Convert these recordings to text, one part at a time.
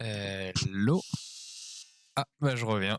Hello. Ah, bah je reviens.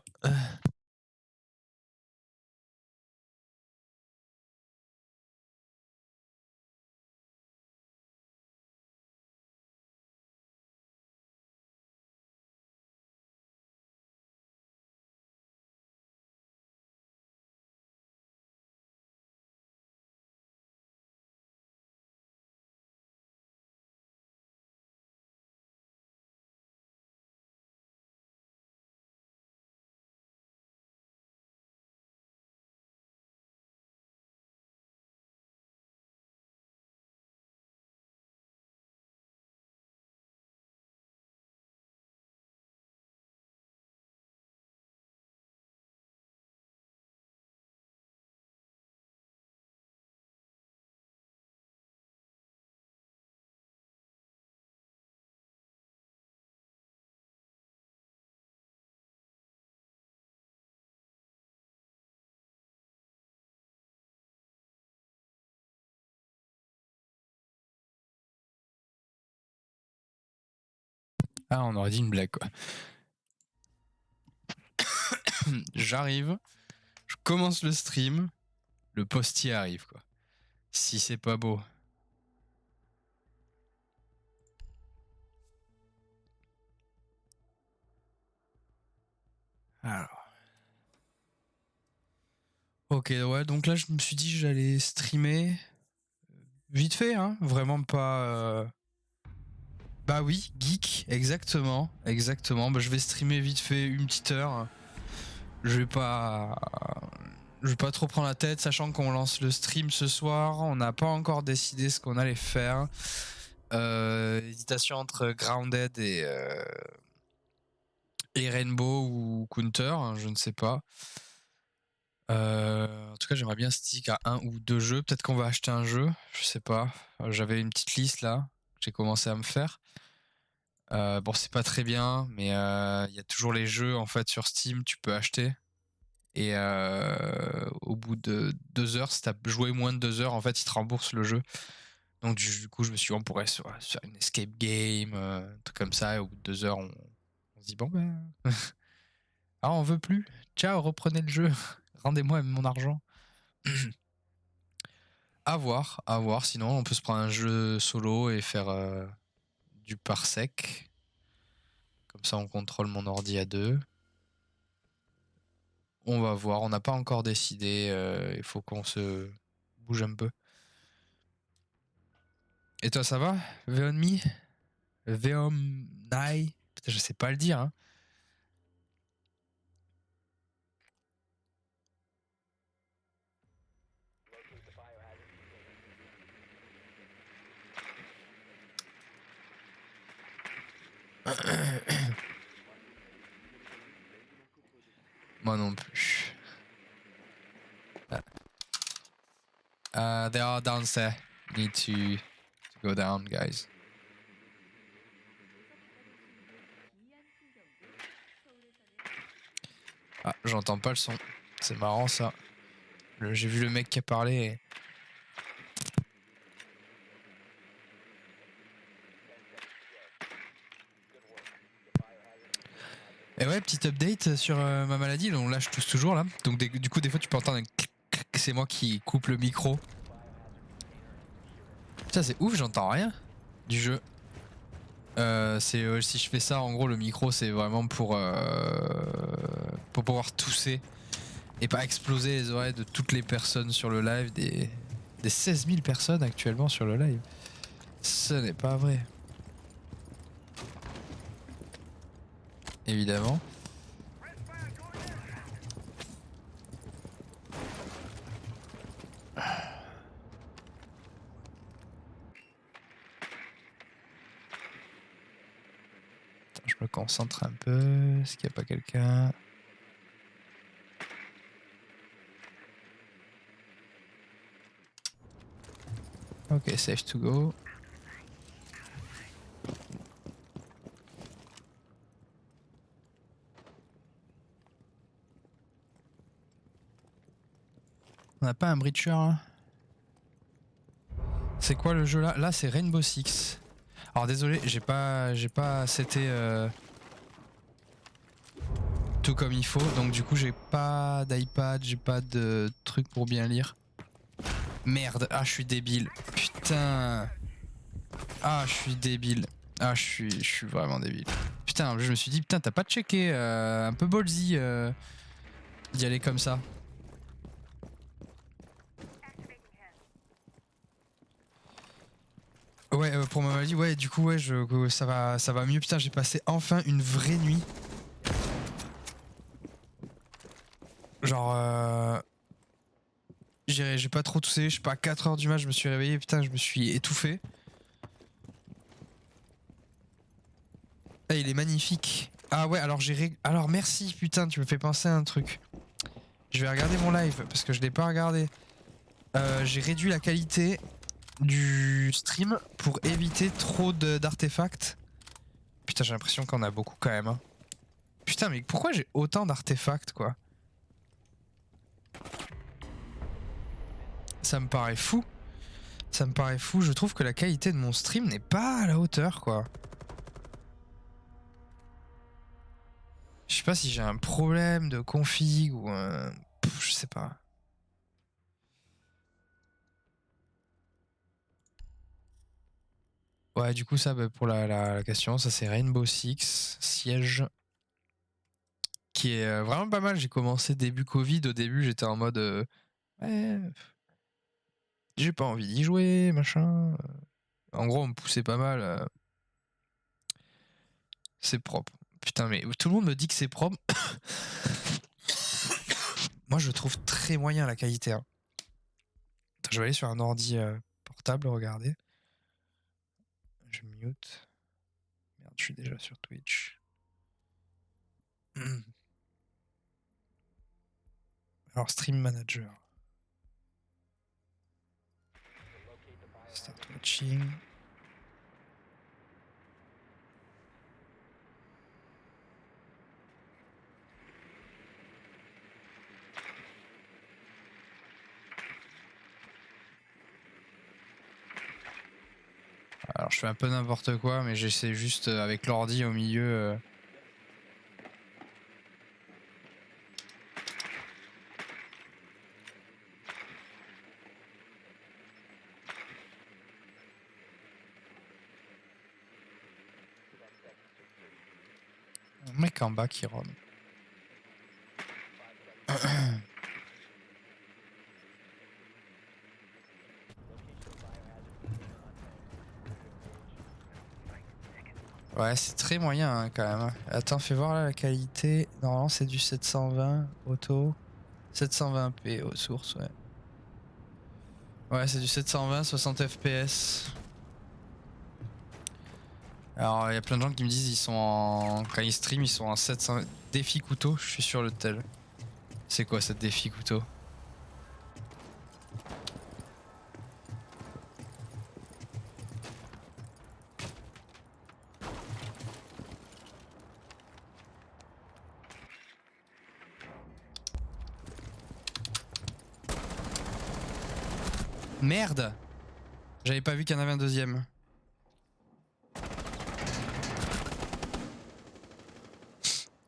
Ah, on aurait dit une blague quoi. J'arrive, je commence le stream, le postier arrive quoi. Si c'est pas beau. Alors. Ok, ouais, donc là je me suis dit que j'allais streamer vite fait, hein, vraiment pas. Bah oui, geek, exactement, exactement. Bah, je vais streamer vite fait une petite heure. Je vais pas, je vais pas trop prendre la tête, sachant qu'on lance le stream ce soir. On n'a pas encore décidé ce qu'on allait faire. Hésitation entre Grounded et Rainbow ou Counter, hein, je ne sais pas. En tout cas, j'aimerais bien stick à un ou deux jeux. Peut-être qu'on va acheter un jeu, je sais pas. J'avais une petite liste là, que j'ai commencé à me faire. Bon, c'est pas très bien, mais il y a toujours les jeux en fait sur Steam, tu peux acheter. Et au bout de 2 heures, si t'as joué moins de 2 heures, en fait, ils te remboursent le jeu. Donc du coup, je me suis dit, on pourrait se faire une escape game, un truc comme ça. Et au bout de 2 heures, on se dit, bon ben, ah, on veut plus. Ciao, reprenez le jeu. Rendez-moi mon argent. À voir, à voir. Sinon, on peut se prendre un jeu solo et faire du parsec. Comme ça, on contrôle mon ordi à deux. On va voir. On n'a pas encore décidé. Il faut qu'on se bouge un peu. Et toi, ça va, Veonmi? Veomnai? Putain, je sais pas le dire, hein. Moi non plus. They are downstairs. Need to go down, guys. Ah, j'entends pas le son. C'est marrant ça. J'ai vu le mec qui a parlé. Et ouais, petite update sur ma maladie. On lâche tous toujours là. Donc du coup, des fois, tu peux entendre un clic, clic. C'est moi qui coupe le micro. Putain, c'est ouf, j'entends rien du jeu. Si je fais ça, en gros, le micro, c'est vraiment pour pouvoir tousser et pas exploser les oreilles de toutes les personnes sur le live, des 16 000 personnes actuellement sur le live. Ce n'est pas vrai. Évidemment. Je me concentre un peu. Est-ce qu'il n'y a pas quelqu'un? Ok, safe to go. On n'a pas un breacher là? C'est quoi le jeu là? Là c'est Rainbow Six. Alors désolé, j'ai pas seté plutôt comme il faut. Donc du coup j'ai pas d'iPad, j'ai pas de truc pour bien lire. Merde, ah je suis débile. Putain. Ah je suis débile. Ah je suis vraiment débile. Putain, je me suis dit putain t'as pas checké un peu ballsy d'y aller comme ça. Ouais, pour ma maladie, ouais, du coup, ouais, ça va mieux. Putain, j'ai passé enfin une vraie nuit. Genre, j'ai pas trop toussé, je sais pas, à 4 h du mat, je me suis réveillé, putain, je me suis étouffé. Ah, il est magnifique. Ah ouais, alors alors merci, putain, tu me fais penser à un truc. Je vais regarder mon live parce que je l'ai pas regardé. J'ai réduit la qualité du stream pour éviter trop d'artefacts. Putain, j'ai l'impression qu'on a beaucoup quand même. Hein. Putain, mais pourquoi j'ai autant d'artefacts, quoi? Ça me paraît fou. Ça me paraît fou. Je trouve que la qualité de mon stream n'est pas à la hauteur, quoi. Je sais pas si j'ai un problème de config ou un... je sais pas. Ouais, du coup, ça, bah, pour la question, ça c'est Rainbow Six, Siège, qui est vraiment pas mal. J'ai commencé début Covid. Au début, j'étais en mode... ouais, j'ai pas envie d'y jouer, machin. En gros, on me poussait pas mal. C'est propre. Putain, mais tout le monde me dit que c'est propre. Moi, je trouve très moyen la qualité. Hein. Attends, je vais aller sur un ordi portable, regarder. Je mute. Merde, je suis déjà sur Twitch. Alors, Stream Manager. Start watching. Alors, je fais un peu n'importe quoi, mais j'essaie juste avec l'ordi au milieu. Un mec en bas qui roam. Ouais, c'est très moyen hein, quand même. Attends, fais voir là, la qualité. Normalement, c'est du 720 auto. 720p aux sources, ouais. Ouais, c'est du 720, 60 fps. Alors, il y a plein de gens qui me disent ils sont en... Quand ils streament, ils sont en 700... Défi couteau, je suis sur le tel. C'est quoi cette défi couteau? Merde! J'avais pas vu qu'il y en avait un deuxième.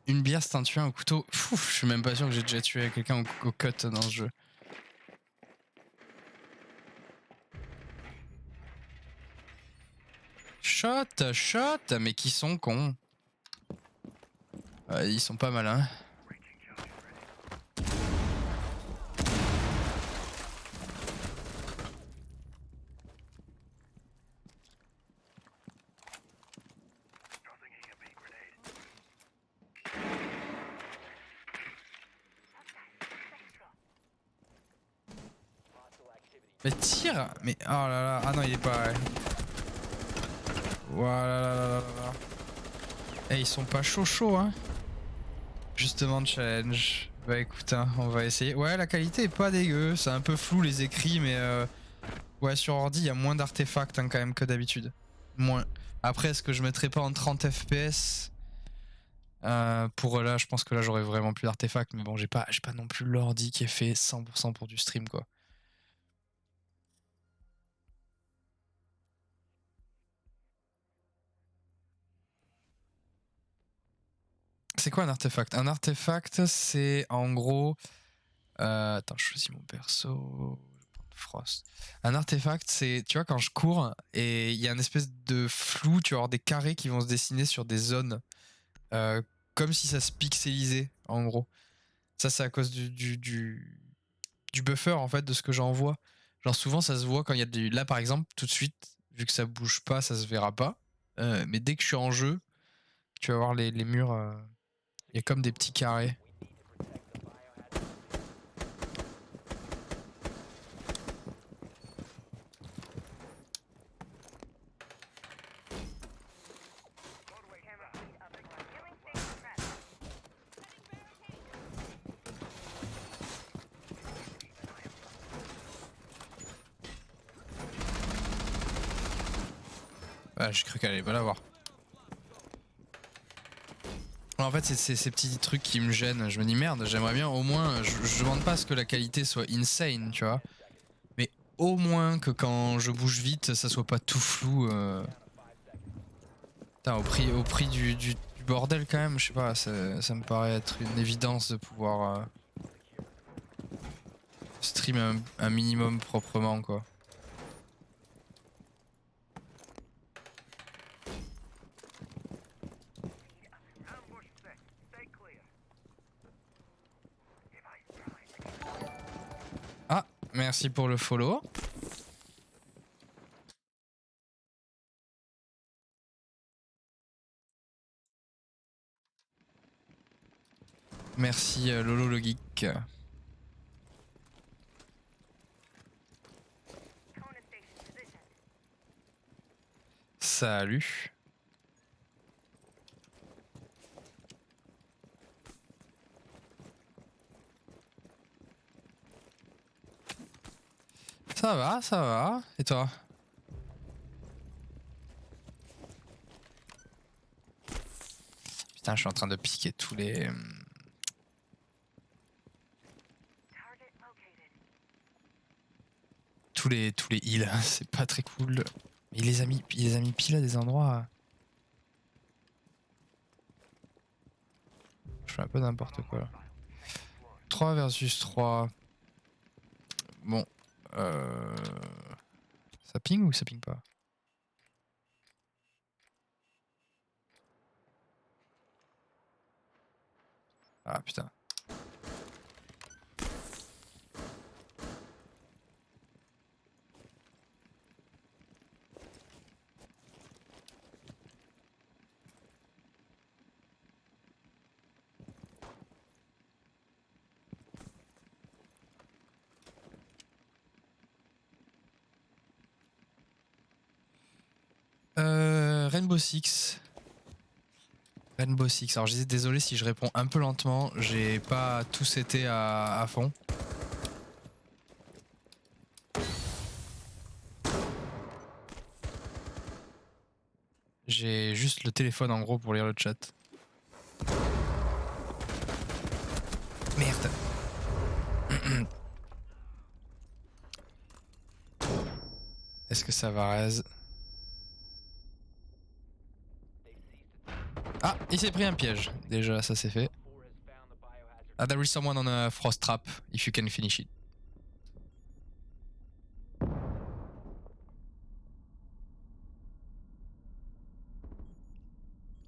Une bière, c'est un tuer un couteau. Fouf, je suis même pas sûr que j'ai déjà tué quelqu'un au cut dans ce jeu. Shot, shot, mais qui sont cons. Ouais, ils sont pas malins. Mais tire. Mais oh là là. Ah non, il est pas... Ouais. Voilà là là là là. Eh, ils sont pas chauds hein. Justement, challenge. Bah écoute, hein, on va essayer. Ouais, la qualité est pas dégueu. C'est un peu flou les écrits, mais ouais, sur ordi, il y a moins d'artefacts hein, quand même que d'habitude. Moins. Après, est-ce que je mettrais pas en 30 FPS pour là, je pense que là, j'aurais vraiment plus d'artefacts. Mais bon, j'ai pas non plus l'ordi qui est fait 100% pour du stream, quoi. C'est quoi un artefact? Un artefact, c'est en gros. Attends, je choisis mon perso. Je vais prendre Frost. Un artefact, c'est, tu vois, quand je cours et il y a une espèce de flou, tu vas avoir des carrés qui vont se dessiner sur des zones, euh, comme si ça se pixelisait, en gros. Ça, c'est à cause du buffer, en fait, de ce que j'envoie. Genre, souvent, ça se voit quand il y a du. Là, par exemple, tout de suite, vu que ça bouge pas, ça se verra pas. Mais dès que je suis en jeu, tu vas voir les murs. Il y a comme des petits carrés. Ah, j'ai cru qu'elle allait pas l'avoir. En fait, c'est ces petits trucs qui me gênent. Je me dis merde, j'aimerais bien au moins. Je demande pas à ce que la qualité soit insane, tu vois. Mais au moins que quand je bouge vite, ça soit pas tout flou. Putain, au prix du bordel quand même, je sais pas, ça me paraît être une évidence de pouvoir stream un minimum proprement, quoi. Ah, merci pour le follow. Merci Lolo le geek. Salut. Ça va, ça va. Et toi? Putain, je suis en train de piquer tous les heals. C'est pas très cool. Mais il les a mis pile à des endroits. Je fais un peu n'importe quoi là. 3 versus 3. Bon. Ça ping ou ça ping pas? Ah putain. Rainbow Six. Rainbow Six. Alors je disais désolé si je réponds un peu lentement. J'ai pas tous été à fond. J'ai juste le téléphone en gros pour lire le chat. Merde. Est-ce que ça va raise? Ah, il s'est pris un piège. Déjà, ça c'est fait. Ah, there is someone on a frost trap. If you can finish it.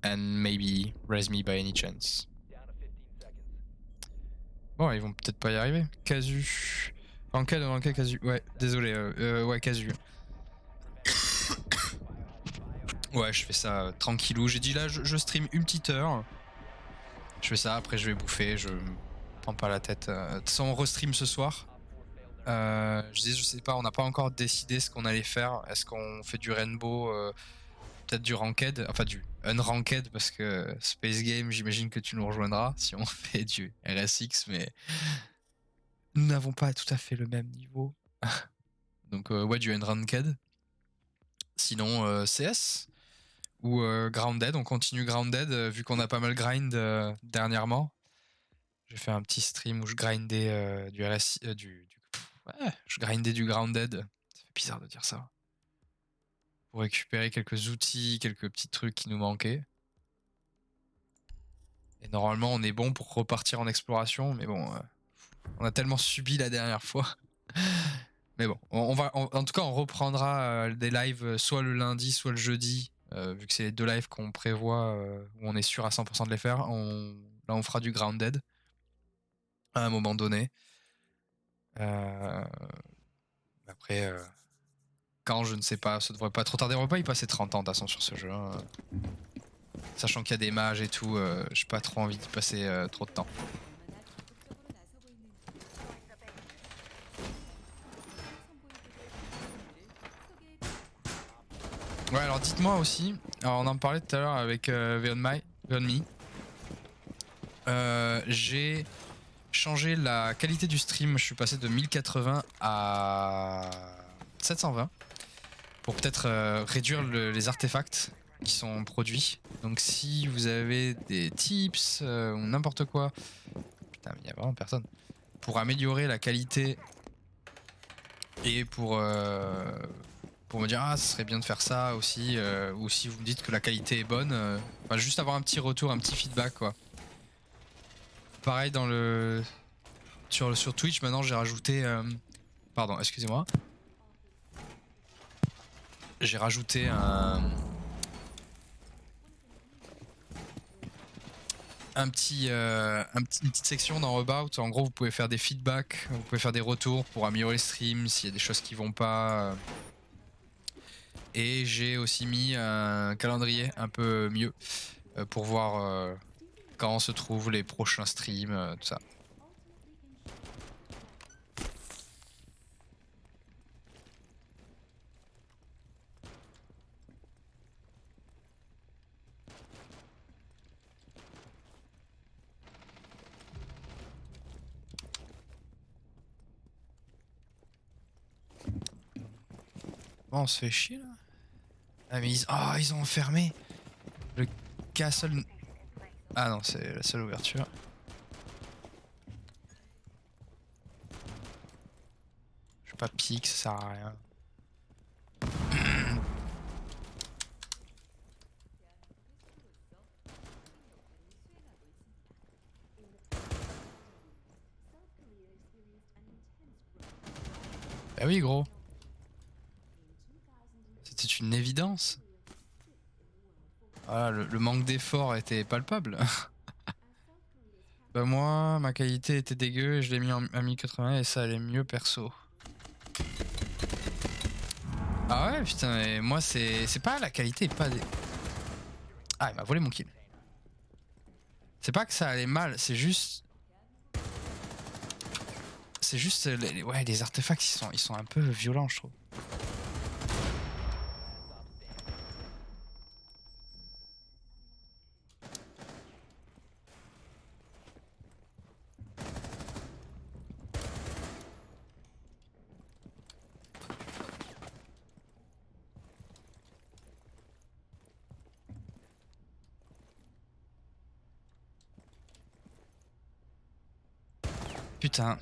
And maybe raise me by any chance. Bon, ils vont peut-être pas y arriver. Casu. En quel Casu? Ouais, désolé. Ouais, Casu. Ouais, je fais ça tranquillou. J'ai dit là, je stream une petite heure. Je fais ça, après je vais bouffer. Je me prends pas la tête. De toute façon, on restream ce soir. Je sais pas, on n'a pas encore décidé ce qu'on allait faire. Est-ce qu'on fait du rainbow, peut-être du ranked, enfin du unranked, parce que Space Game, j'imagine que tu nous rejoindras si on fait du RSX, mais nous n'avons pas tout à fait le même niveau. Donc ouais, du unranked. Sinon CS ou Grounded, on continue Grounded vu qu'on a pas mal grind dernièrement. J'ai fait un petit stream où je grindais du RSI, ouais, je grindais du Grounded. Ça fait bizarre de dire ça. Pour récupérer quelques outils, quelques petits trucs qui nous manquaient. Et normalement, on est bon pour repartir en exploration, mais bon, on a tellement subi la dernière fois. Mais bon, en tout cas, on reprendra des lives soit le lundi, soit le jeudi, vu que c'est les deux lives qu'on prévoit, où on est sûr à 100% de les faire. Là, on fera du Grounded à un moment donné. Après, quand, je ne sais pas, ça devrait pas trop tarder. On va pas y passer 30 ans de toute façon sur ce jeu, hein. Sachant qu'il y a des mages et tout, j'ai pas trop envie d'y passer trop de temps. Ouais, alors dites-moi aussi, alors on en parlait tout à l'heure avec Beyond Me. J'ai changé la qualité du stream, je suis passé de 1080 à 720 pour peut-être réduire les artefacts qui sont produits. Donc si vous avez des tips ou n'importe quoi, putain, mais il y a vraiment personne, pour améliorer la qualité et pour me dire ah, ce serait bien de faire ça aussi, ou si vous me dites que la qualité est bonne, enfin, juste avoir un petit retour, un petit feedback quoi. Pareil dans le sur Twitch maintenant j'ai rajouté pardon, excusez-moi. J'ai rajouté une petite section dans About. En gros, vous pouvez faire des feedbacks, vous pouvez faire des retours pour améliorer le stream s'il y a des choses qui vont pas. Et j'ai aussi mis un calendrier un peu mieux pour voir quand se trouvent les prochains streams, tout ça. Bon, on se fait chier là. Ah mais ils ont enfermé le castle. Ah non, c'est la seule ouverture. Je vais pas pique, ça sert à rien. Bah oui gros. C'était une évidence. Voilà, le manque d'effort était palpable. Bah moi, ma qualité était dégueu et je l'ai mis à 1080 et ça allait mieux perso. Ah ouais putain, et moi c'est pas la qualité, pas des... Ah il m'a volé mon kill. C'est pas que ça allait mal, c'est juste... C'est juste ouais, les artefacts ils sont un peu violents je trouve. Putain.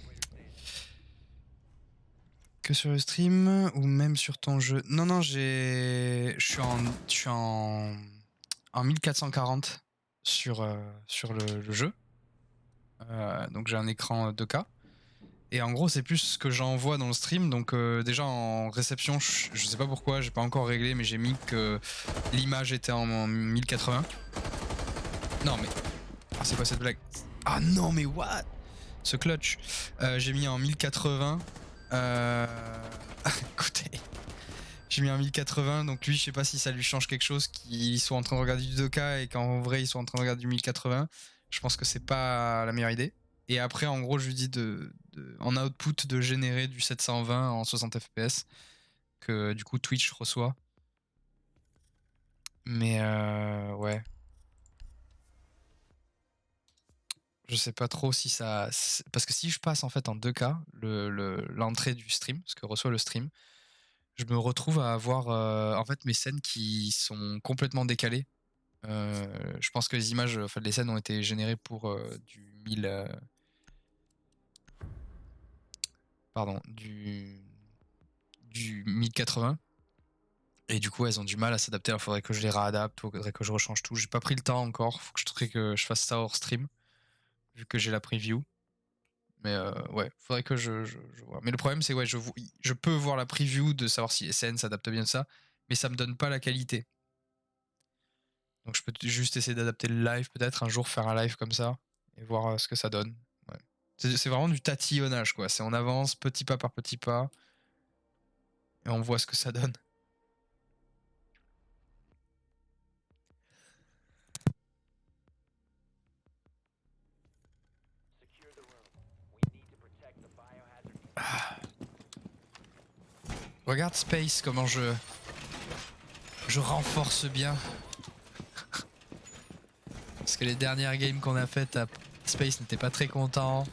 Que sur le stream ou même sur ton jeu? Non, non, je suis en 1440 sur le jeu. Donc j'ai un écran 2K. Et en gros, c'est plus ce que j'envoie dans le stream. Donc déjà en réception, je sais pas pourquoi, j'ai pas encore réglé, mais j'ai mis que l'image était en 1080. Non mais... Ah, c'est quoi cette blague? Ah non mais what? Ce clutch. J'ai mis en 1080. Écoutez, j'ai mis en 1080, donc lui, je sais pas si ça lui change quelque chose qu'il soit en train de regarder du 2K et qu'en vrai, ils sont en train de regarder du 1080. Je pense que c'est pas la meilleure idée. Et après, en gros, je lui dis en output de générer du 720 en 60 fps que du coup Twitch reçoit. Mais ouais. Je sais pas trop si ça... Parce que si je passe en fait en 2K l'entrée du stream, ce que reçoit le stream, je me retrouve à avoir en fait mes scènes qui sont complètement décalées. Je pense que les images, enfin les scènes ont été générées pour du 1000, pardon, du 1080. Et du coup, elles ont du mal à s'adapter. Alors, faudrait que je les réadapte, faudrait que je rechange tout. J'ai pas pris le temps encore. Faudrait que je fasse ça hors stream, vu que j'ai la preview. Mais ouais, faudrait que je vois. Mais le problème, c'est ouais, je peux voir la preview de savoir si SN s'adapte bien de ça, mais ça me donne pas la qualité. Donc je peux juste essayer d'adapter le live, peut-être un jour faire un live comme ça et voir ce que ça donne. Ouais. C'est vraiment du tatillonnage, quoi. C'est on avance petit pas par petit pas et on voit ce que ça donne. Ah. Regarde Space, comment je renforce bien. Parce que les dernières games qu'on a faites à Space n'étaient pas très contents.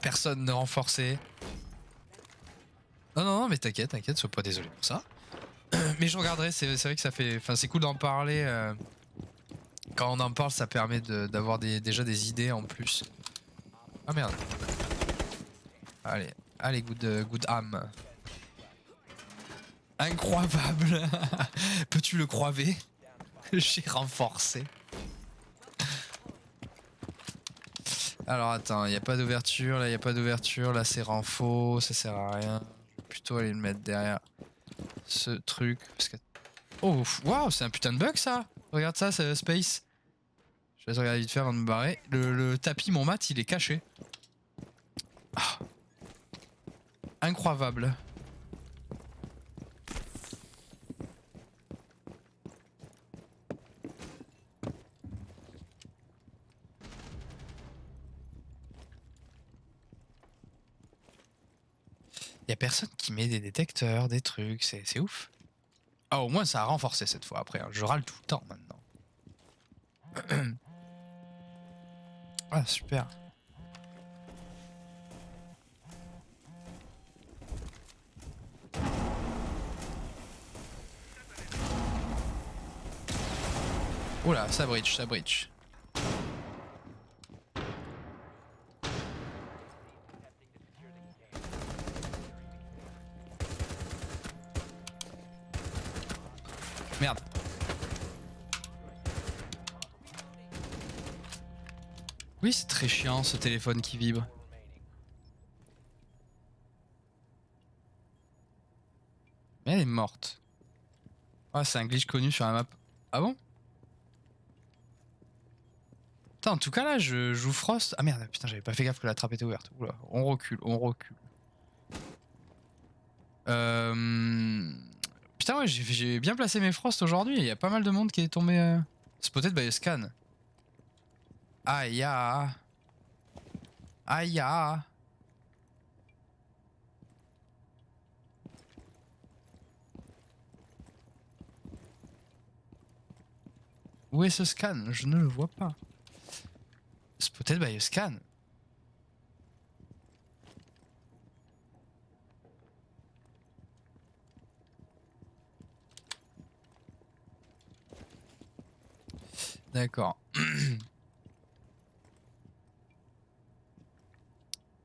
Personne ne renforçait. Non, mais t'inquiète, sois pas désolé pour ça. Mais je regarderai, c'est vrai que ça fait. Enfin, c'est cool d'en parler. Quand on en parle, ça permet d'avoir déjà des idées en plus. Ah merde. Allez, good âme. Incroyable. Peux-tu le croiver? J'ai renforcé. Alors attends, il n'y a pas d'ouverture, là il n'y a pas d'ouverture, là c'est renfort, ça sert à rien. Je vais plutôt aller le mettre derrière ce truc. Parce que... Oh, waouh, c'est un putain de bug ça. Regarde ça, c'est Space. Je vais regarder vite fait avant de me barrer. Le tapis, mon mat, il est caché. Ah. Incroyable. Y a personne qui met des détecteurs, des trucs, c'est ouf. Ah, au moins ça a renforcé cette fois après. Hein. Je râle tout le temps maintenant. Ah, super. Oula, ça bridge, ça bridge. Merde. Oui, c'est très chiant ce téléphone qui vibre. Mais elle est morte. Ah, c'est un glitch connu sur la map. Ah bon? Putain, en tout cas là, je joue Frost. Ah merde, putain, j'avais pas fait gaffe que la trappe était ouverte. Oula, on recule, on recule. Putain, ouais, j'ai bien placé mes Frost aujourd'hui. Il y a pas mal de monde qui est tombé. Spotted by a scan. Aïe, ah. Aïe, ah. Où est ce scan? Je ne le vois pas. Spotted by a scan. D'accord.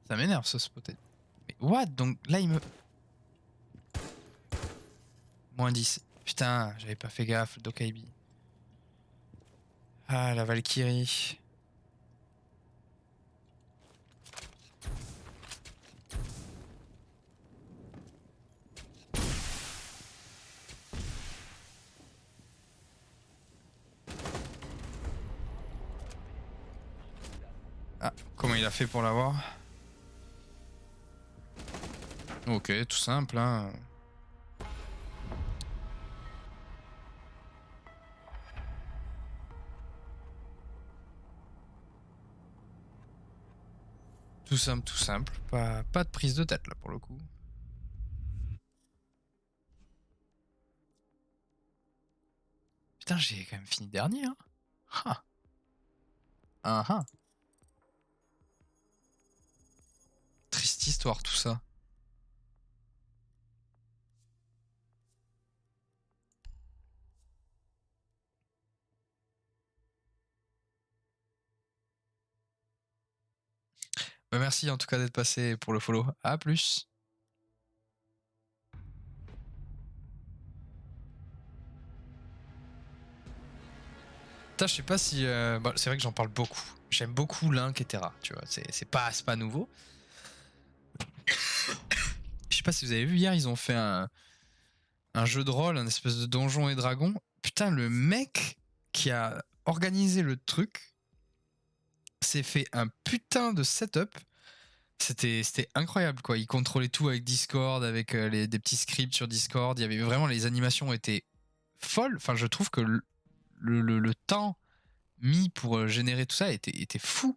Ça m'énerve ce spotted. Mais what? Donc là, il me... Moins 10. Putain, j'avais pas fait gaffe, Dokaibi. Ah, la Valkyrie. Ah, comment il a fait pour l'avoir? Ok, tout simple, hein. Tout simple, tout simple. Pas de prise de tête là pour le coup. Putain, j'ai quand même fini dernier, hein. Ah. Ah. Triste histoire tout ça. Bah, merci en tout cas d'être passé pour le follow. À plus. Putain, je sais pas si... bon, c'est vrai que j'en parle beaucoup. J'aime beaucoup Link et Terra, tu vois. C'est pas nouveau. Je sais pas si vous avez vu, hier, ils ont fait un jeu de rôle, un espèce de donjon et dragon. Putain, le mec qui a organisé le truc s'est fait un putain de setup. C'était incroyable, quoi. Il contrôlait tout avec Discord, avec des petits scripts sur Discord. Il y avait vraiment, les animations étaient folles. Enfin, je trouve que le temps mis pour générer tout ça était fou.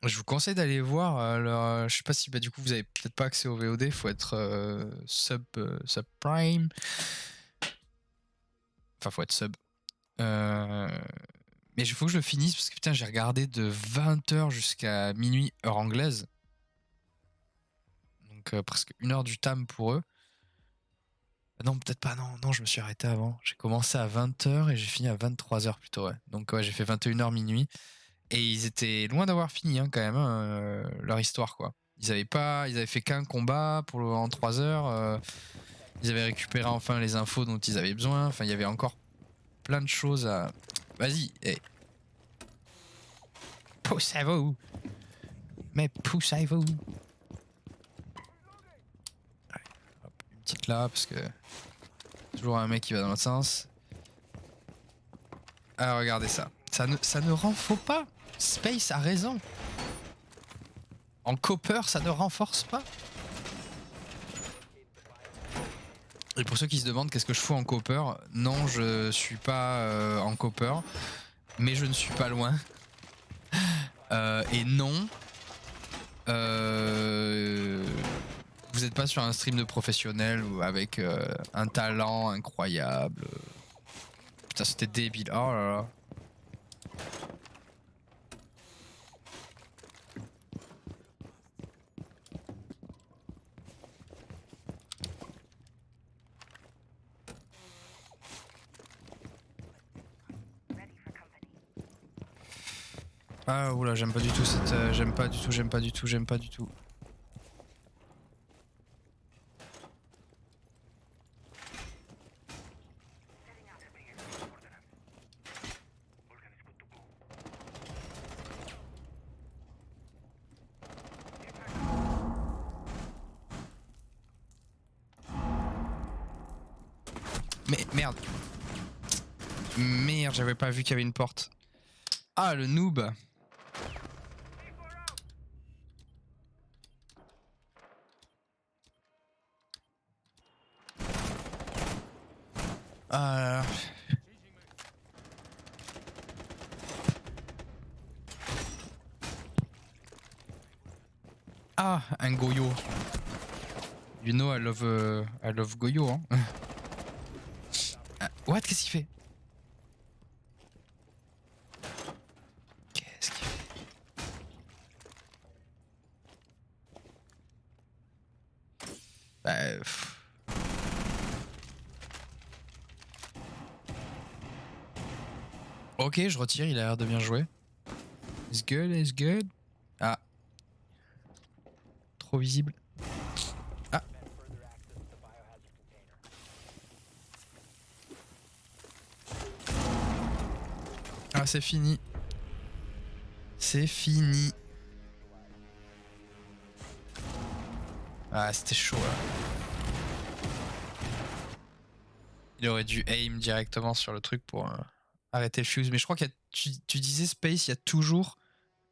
Je vous conseille d'aller voir. Je sais pas si du coup vous avez peut-être pas accès au VOD, il faut être subprime. Enfin, faut être sub. Mais il faut que je le finisse parce que putain, j'ai regardé de 20h jusqu'à minuit, heure anglaise. Donc presque 1 heure du tam pour eux. Non, peut-être pas, non, je me suis arrêté avant. J'ai commencé à 20h et j'ai fini à 23h plutôt, ouais. Donc ouais, j'ai fait 21h minuit. Et ils étaient loin d'avoir fini quand même, leur histoire, quoi. Ils avaient fait qu'un combat en 3 heures. Ils avaient récupéré enfin les infos dont ils avaient besoin. Enfin, il y avait encore plein de choses à... Vas-y, poussez-vous. Mais poussez-vous. Allez, hop, une petite là, parce que... Toujours un mec qui va dans l'autre sens. Alors regardez ça. Ça ne rend faux pas. Space a raison. En copper, ça ne renforce pas. Et pour ceux qui se demandent qu'est-ce que je fous en copper, non, je suis pas en copper, mais je ne suis pas loin. Et non, vous n'êtes pas sur un stream de professionnel ou avec un talent incroyable. Putain, c'était débile. Oh là là. Ah oula, j'aime pas du tout cette... j'aime pas du tout. Mais merde. Merde, j'avais pas vu qu'il y avait une porte. Ah, le noob. Ah là là. Ah, un Goyo. You know, I love Goyo, hein. What? Qu'est-ce qu'il fait? Qu'est-ce qu'il fait? Bah... Ok, je retire, il a l'air de bien jouer. It's good, it's good. Ah. Trop visible. Ah. Ah, c'est fini. C'est fini. Ah, c'était chaud là. Il aurait dû aim directement sur le truc pour arrêter le fuse. Mais je crois qu'il y a, tu disais Space, il y a toujours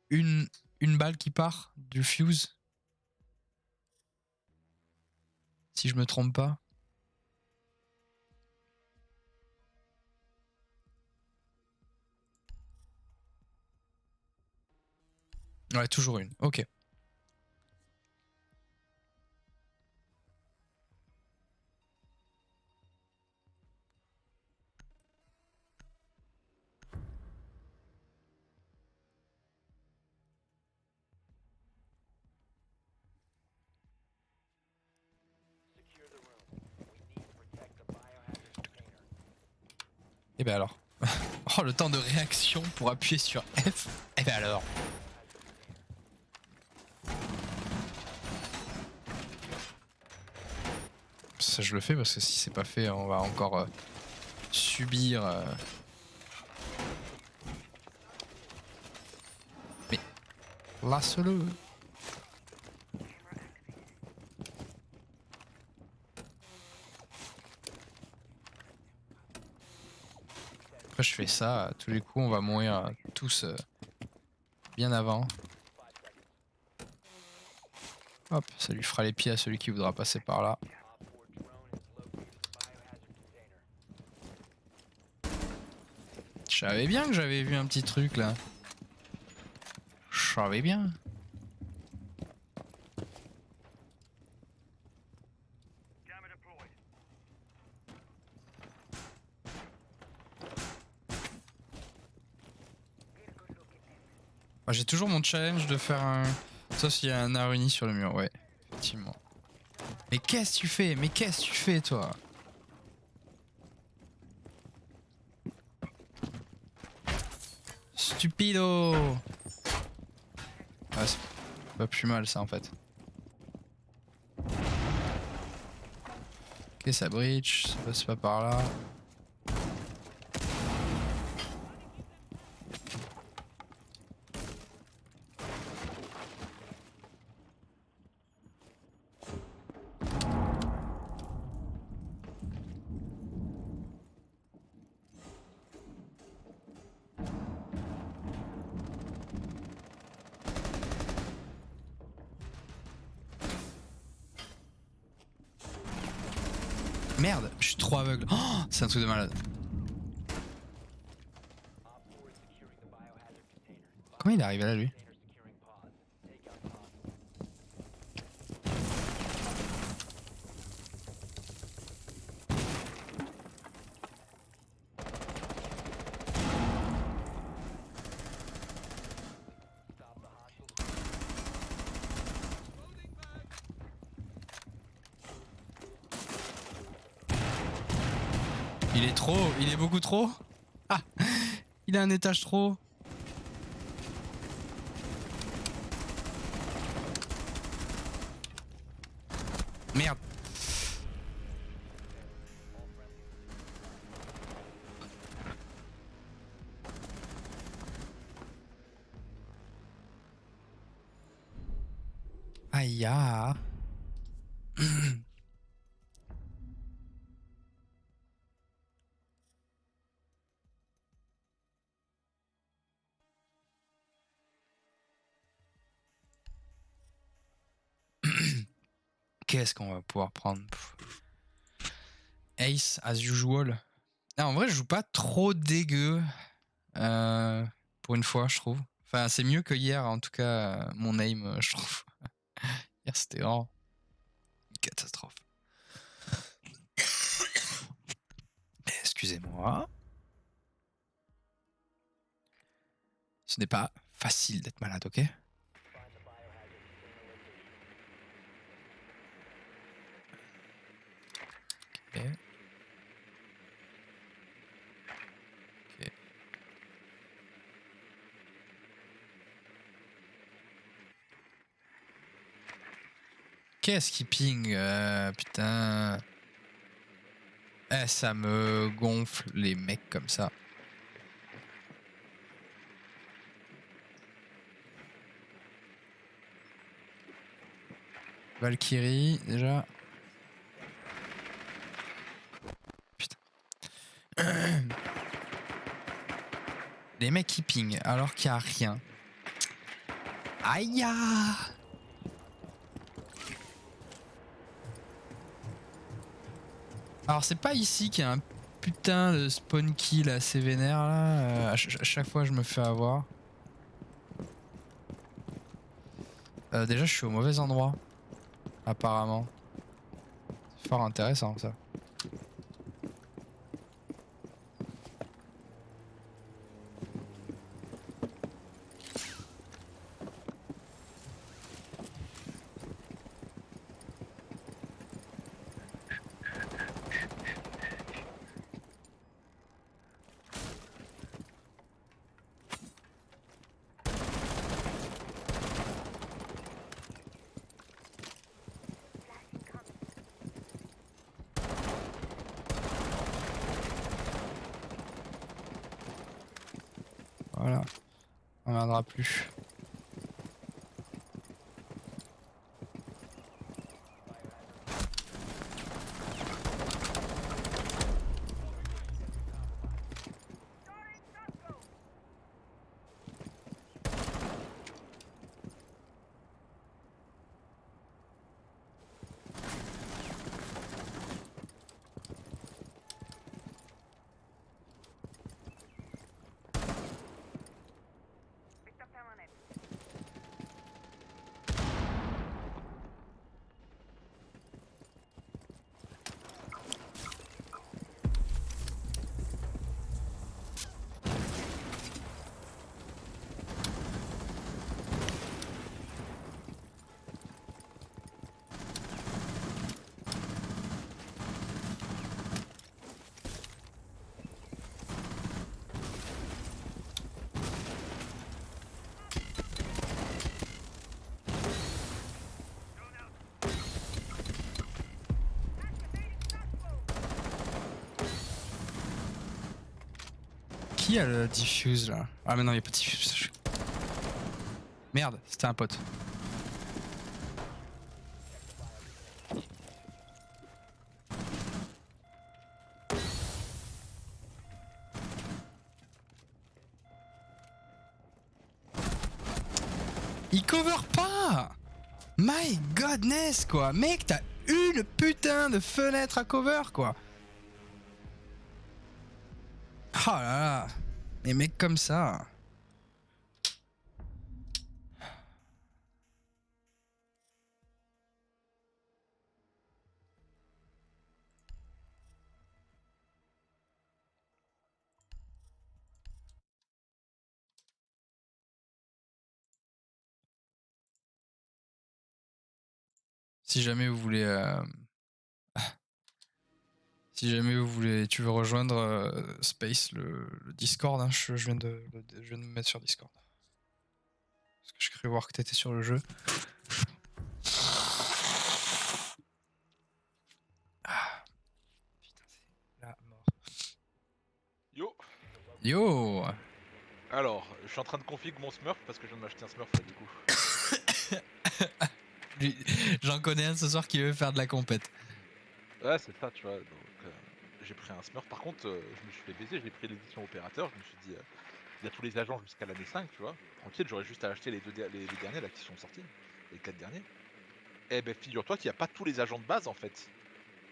une balle qui part du fuse. Si je me trompe pas. Ouais, toujours une. Ok. Et ben alors. Oh, le temps de réaction pour appuyer sur F. Et ben alors. Ça, je le fais parce que si c'est pas fait, on va encore subir. Mais laisse-le. Après je fais ça, à tous les coups on va mourir tous bien avant. Hop, ça lui fera les pieds à celui qui voudra passer par là. Je savais bien que j'avais vu un petit truc là. Je savais bien. J'ai toujours mon challenge de faire un... Sauf s'il y a un Naruni sur le mur, ouais, effectivement. Mais qu'est-ce que tu fais? Mais qu'est-ce que tu fais, toi? Stupido! Ah, c'est pas plus mal, ça, en fait. Ok, ça breach, ça passe pas par là. Merde, je suis trop aveugle. Oh, c'est un truc de malade. Comment il est arrivé là, lui? Il est trop, il est beaucoup trop. Ah, il a un étage trop. Merde. Aïe. Ah. Qu'est-ce qu'on va pouvoir prendre? Ace as usual. Ah, en vrai, je joue pas trop dégueu. Pour une fois, je trouve. Enfin, c'est mieux que hier, en tout cas, mon aim, je trouve. Hier, c'était vraiment une catastrophe. Excusez-moi. Ce n'est pas facile d'être malade, ok? Ok. Ok. Qu'est-ce qui ping? Putain. Eh, ça me gonfle les mecs comme ça. Valkyrie, déjà. Putain. Les mecs qui ping alors qu'il n'y a rien. Aïe! Alors c'est pas ici qu'il y a un putain de spawn kill assez vénère là. À chaque fois je me fais avoir. Déjà je suis au mauvais endroit. Apparemment. C'est fort intéressant ça. Voilà. On reviendra plus. Qui a le diffuse là? Ah mais non, il n'y a pas de diffuse. Merde, c'était un pote. Il cover pas! My godness quoi! Mec, t'as une putain de fenêtre à cover quoi! Oh là là! Les mecs comme ça! Si jamais vous voulez... Si jamais vous voulez, tu veux rejoindre Space, le Discord, hein, je viens de me mettre sur Discord. Parce que j'ai cru voir que t'étais sur le jeu. Ah, putain, c'est la mort. Yo. Yo! Alors, je suis en train de config mon Smurf parce que je viens de m'acheter un Smurf là du coup. J'en connais un ce soir qui veut faire de la compète. Ouais, c'est ça, tu vois. Donc, j'ai pris un Smurf. Par contre, je me suis fait baiser, j'ai pris l'édition opérateur. Je me suis dit, il y a tous les agents jusqu'à l'année 5, tu vois. Tranquille, j'aurais juste à acheter les derniers là qui sont sortis. Les 4 derniers. Eh ben, figure-toi qu'il n'y a pas tous les agents de base en fait.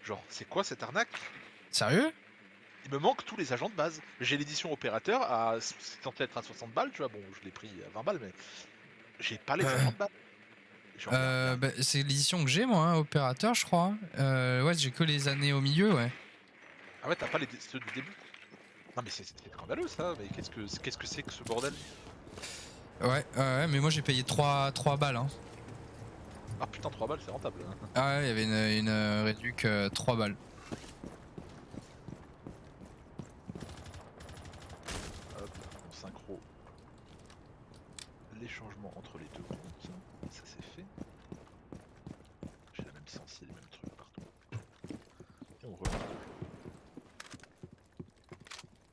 Genre, c'est quoi cette arnaque? Sérieux? Il me manque tous les agents de base. J'ai l'édition opérateur, c'est censé être à 60 balles, tu vois. Bon, je l'ai pris à 20 balles, mais j'ai pas les agents de base. Bah, c'est l'édition que j'ai moi, hein, opérateur je crois. Ouais, j'ai que les années au milieu, ouais. Ah ouais, t'as pas ceux du début? Non mais c'est scandaleux ça, mais qu'est-ce que c'est que ce bordel? Ouais, mais moi j'ai payé 3 balles. Hein. Ah putain, 3 balles c'est rentable. Ah ouais, il y avait une réduc 3 balles. Hop, on synchro les changements entre les deux comptes, ça c'est fait. J'ai la même sensi, les mêmes trucs partout. Et on revient.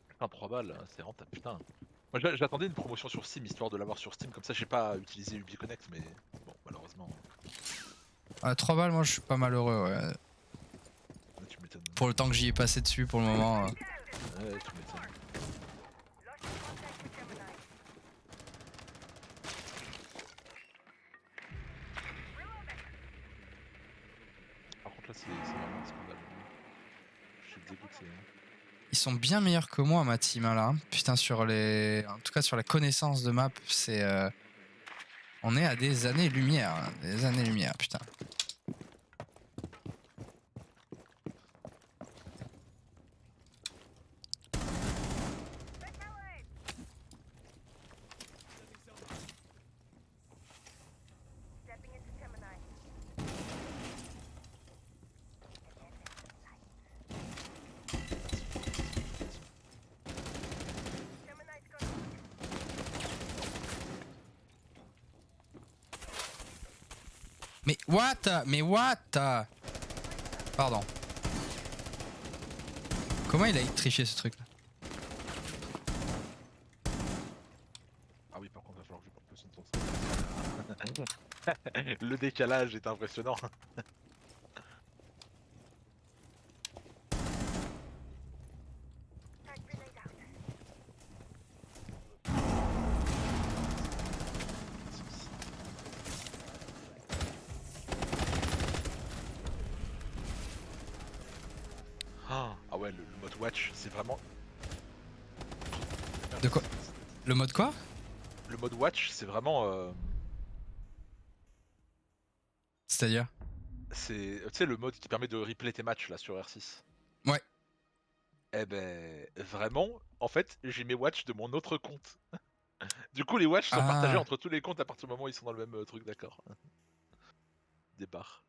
Putain, 3 balles, c'est rentable, putain. Moi j'attendais une promotion sur Steam, histoire de l'avoir sur Steam, comme ça j'ai pas utilisé UbiConnect, mais bon, malheureusement. À 3 balles, moi je suis pas malheureux, ouais. Tu m'étonnes. Pour le temps que j'y ai passé dessus pour le moment. Ouais, tu m'étonnes. Par contre là c'est vraiment un scandale. Je suis dégoûté. Ils sont bien meilleurs que moi, ma team, là. Putain, sur les... En tout cas, sur la connaissance de map, c'est... On est à des années-lumière. Hein. Des années-lumière, putain. Mais what? Mais what? Pardon. Comment il a triché ce truc là? Le décalage est impressionnant. Ah ouais, le mode watch, c'est vraiment. De quoi? Le mode quoi? Le mode watch, c'est vraiment. C'est-à-dire? C'est, tu sais, le mode qui permet de replay tes matchs là sur R6. Ouais. Eh ben, vraiment, en fait, j'ai mes watchs de mon autre compte. Du coup, les watchs sont partagés Ah, entre tous les comptes à partir du moment où ils sont dans le même truc, d'accord. Des barres.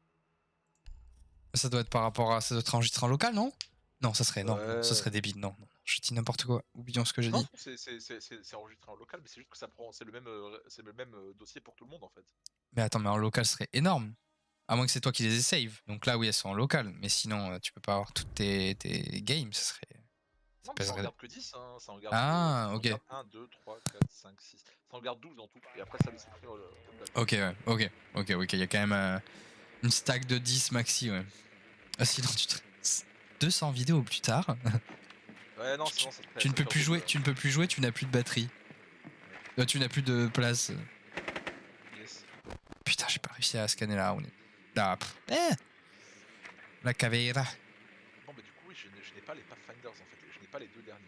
ça doit être par rapport à... Ça doit être enregistré en local, non? Non, ça serait... Non, non, ce Ouais. serait débile. Non, non, je dis n'importe quoi. Oublions ce que j'ai Non, dit. c'est enregistré en local, mais c'est juste que ça prend, c'est le même dossier pour tout le monde en fait. Mais attends, mais en local, ce serait énorme. À moins que c'est toi qui les aies save. Donc là, oui, elles sont en local. Mais sinon, tu peux pas avoir toutes tes games. Ça serait... Ça Non, mais ça en pèserait... garde que 10, hein. Ça en garde, Ah, ça en ok. garde 1, 2, 3, 4, 5, 6. Ça en garde 12 en tout. Et après, ça les supprime au-delà. Ok, ouais, ok. Ok, ok. Il y a quand même une stack de 10 maxi, ouais. Ah, sinon, 200 vidéos plus tard, Ouais, non, sinon ça te fait, tu ne ça te peux fait plus jouer, redouble. tu ne peux plus jouer, tu n'as plus de batterie. Tu n'as plus de place. Yes. Putain, j'ai pas réussi à scanner là. Là, la caveira. Bon, bah du coup, oui, je n'ai pas les Pathfinders en fait. Je n'ai pas les deux derniers.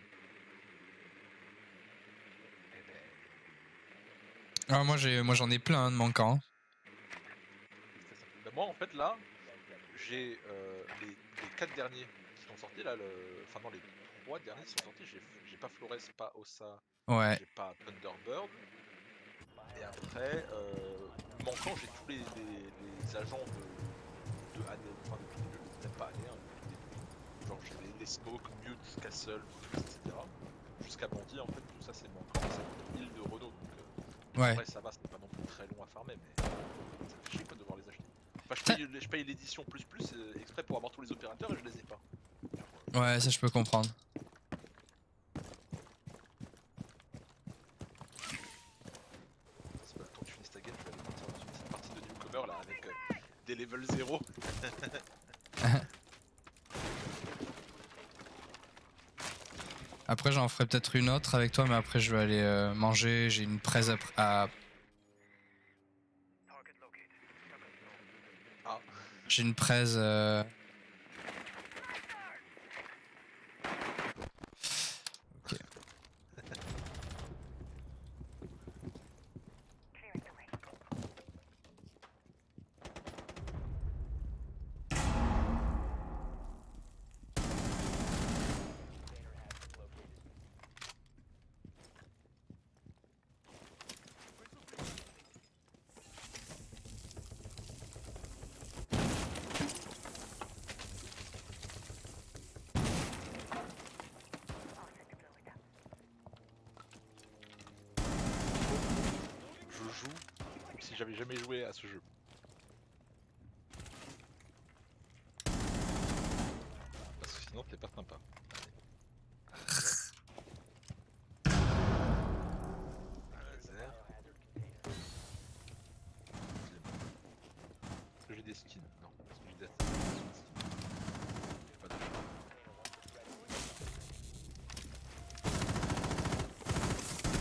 Eh ben. Ah, moi j'en ai plein de manquants. Bah, moi, en fait, là, j'ai les 4 derniers qui sont sortis là. Enfin, non, les 3 derniers qui sont sortis. J'ai pas Flores, pas Ossa, Ouais. j'ai pas Thunderbird. Et après, manquant, j'ai tous les agents de année, enfin de tout début, peut-être pas année, hein, depuis le début. Genre j'ai les Smoke, Mute, Castle, Fuse, etc. Jusqu'à Bandit, en fait, tout ça c'est manquant, ça coûte 1000 de Renault, donc en Ouais. vrai ça va, c'est pas non plus très long à farmer, mais ça fait chier quoi de devoir les acheter. Enfin, je paye l'édition plus exprès pour avoir tous les opérateurs et je les ai pas. Ouais, ça je peux comprendre. C'est pas le temps que tu finisses ta game, je vais aller partir dans une petite partie de newcomer là avec des level 0. Après, j'en ferai peut-être une autre avec toi, mais après, je vais aller manger. J'ai une presse à... Ah. J'ai une presse... Ok. Je joue comme si j'avais jamais joué à ce jeu. Parce que sinon t'es pas sympa. Laser. Est-ce que j'ai des skins? Non. Est-ce que j'ai des skins? J'ai pas de